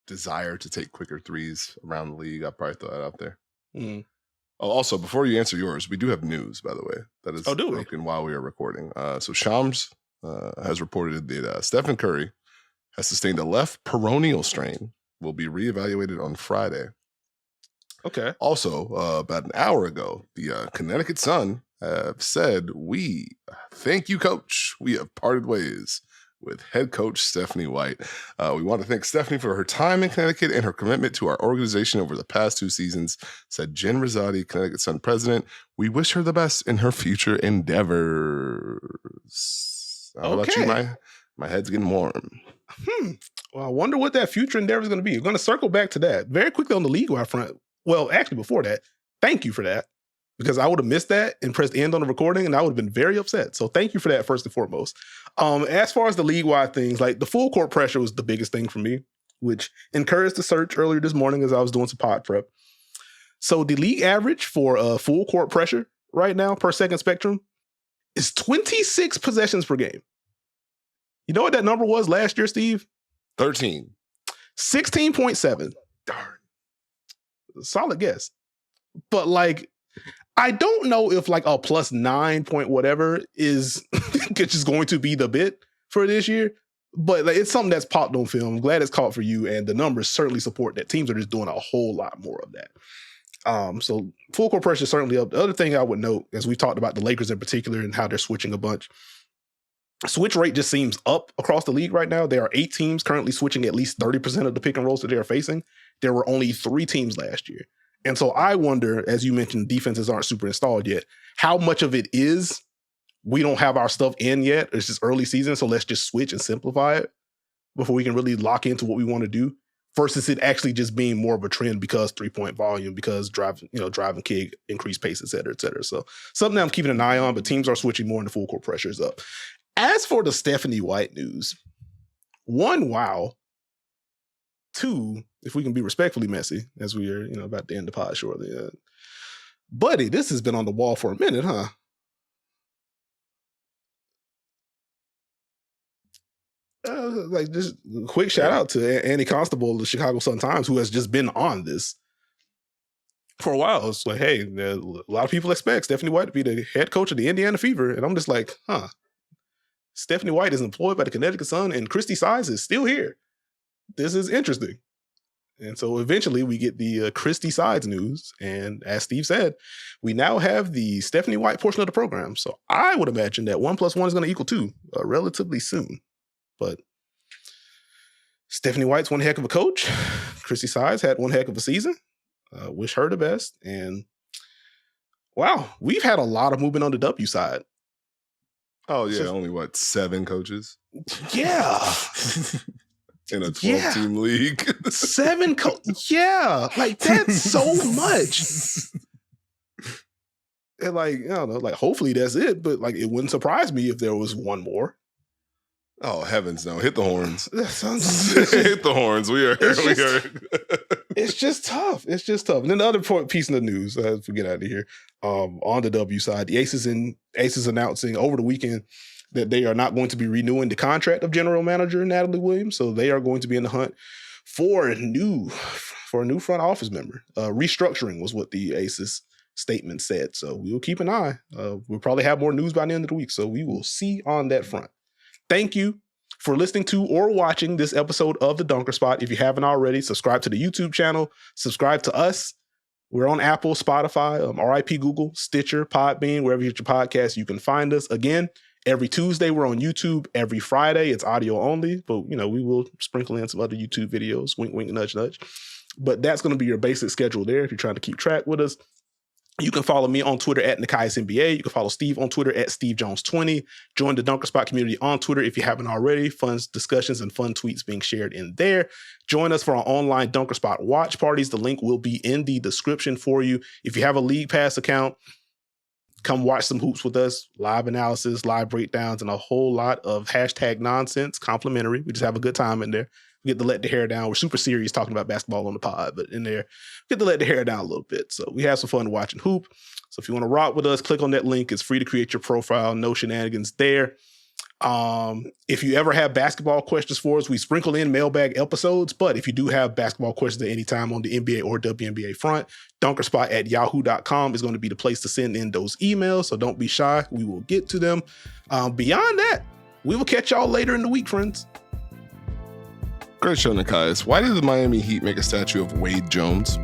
desire to take quicker threes around the league. I probably throw that out there. Oh, also, before you answer yours, we do have news, by the way, that is broken while we are recording. So Shams has reported that Stephen Curry has sustained a left peroneal strain, will be reevaluated on Friday. Okay. Also, about an hour ago, the Connecticut Sun have said, "We thank you, coach. We have parted ways with head coach Stephanie White. We want to thank Stephanie for her time in Connecticut and her commitment to our organization over the past 2 seasons," said Jen Rosati, Connecticut Sun president. "We wish her the best in her future endeavors." How about you? My head's getting warm. Well, I wonder what that future endeavor is going to be. We're going to circle back to that very quickly on the league-wide front. Well, actually, before that, thank you for that, because I would have missed that and pressed end on the recording, and I would have been very upset. So thank you for that, first and foremost. As far as the league-wide things, like the full court pressure was the biggest thing for me, which encouraged the search earlier this morning as I was doing some pod prep. So the league average for full court pressure right now per second spectrum is 26 possessions per game. You know what that number was last year, Steve? 13. 16.7. Darn. Solid guess. But like, I don't know if like a plus 9 point whatever is just going to be the bit for this year, but like, it's something that's popped on film. I'm glad it's caught for you, and the numbers certainly support that. Teams are just doing a whole lot more of that. So full court pressure is certainly up. The other thing I would note, as we talked about the Lakers in particular and how they're switching a bunch, switch rate just seems up across the league right now. There are 8 teams currently switching at least 30% of the pick and rolls that they are facing. There were only 3 teams last year. And so I wonder, as you mentioned, defenses aren't super installed yet, how much of it is we don't have our stuff in yet. It's just early season, so let's just switch and simplify it before we can really lock into what we want to do, versus it actually just being more of a trend because 3-point volume, because driving kick, increased pace, et cetera, et cetera. So something that I'm keeping an eye on, but teams are switching more and the full court pressure is up. As for the Stephanie White news, 1, wow. 2, if we can be respectfully messy, as we are, about to end the pod shortly. Buddy, this has been on the wall for a minute, huh? Like, just a quick shout out to Annie Constable of the Chicago Sun-Times, who has just been on this for a while. It's like, hey, a lot of people expect Stephanie White to be the head coach of the Indiana Fever, and I'm just like, Stephanie White is employed by the Connecticut Sun, and Christie Size is still here. This is interesting. And so eventually we get the Christie Sides news. And as Steve said, we now have the Stephanie White portion of the program. So I would imagine that 1 + 1 is going to equal 2 relatively soon. But Stephanie White's one heck of a coach. Christie Sides had one heck of a season. Wish her the best. And wow, we've had a lot of movement on the W side. Oh, yeah. So, only 7 coaches? Yeah. In a 12-team league. 7 yeah. Like, that's so much. And like, I don't know, like, hopefully that's it. But like, it wouldn't surprise me if there was one more. Oh, heavens no. Hit the horns. Hit the horns. We are. It's just tough. It's just tough. And then the other piece of the news, as we get out of here, on the W side, the Aces announcing over the weekend that they are not going to be renewing the contract of general manager Natalie Williams. So they are going to be in the hunt for a new front office member. Restructuring was what the Aces statement said. So we will keep an eye. We'll probably have more news by the end of the week. So we will see on that front. Thank you for listening to or watching this episode of The Dunker Spot. If you haven't already, subscribe to the YouTube channel. Subscribe to us. We're on Apple, Spotify, RIP Google, Stitcher, Podbean, wherever you get your podcasts, you can find us. Again, every Tuesday, we're on YouTube. Every Friday, it's audio only. But, we will sprinkle in some other YouTube videos. Wink, wink, nudge, nudge. But that's going to be your basic schedule there if you're trying to keep track with us. You can follow me on Twitter at Nekias NBA. You can follow Steve on Twitter at SteveJones20. Join the Dunker Spot community on Twitter if you haven't already. Fun discussions and fun tweets being shared in there. Join us for our online Dunker Spot watch parties. The link will be in the description for you. If you have a League Pass account, come watch some hoops with us. Live analysis, live breakdowns, and a whole lot of hashtag nonsense, complimentary. We just have a good time in there. We get to let the hair down. We're super serious talking about basketball on the pod, but in there, we get to let the hair down a little bit. So we have some fun watching hoop. So if you want to rock with us, click on that link. It's free to create your profile. No shenanigans there. If you ever have basketball questions for us, we sprinkle in mailbag episodes. But if you do have basketball questions at any time on the NBA or WNBA front, dunkerspot@yahoo.com is going to be the place to send in those emails. So don't be shy. We will get to them. Beyond that, we will catch y'all later in the week, friends. Great show, Nekias. Why did the Miami Heat make a statue of Wade Jones?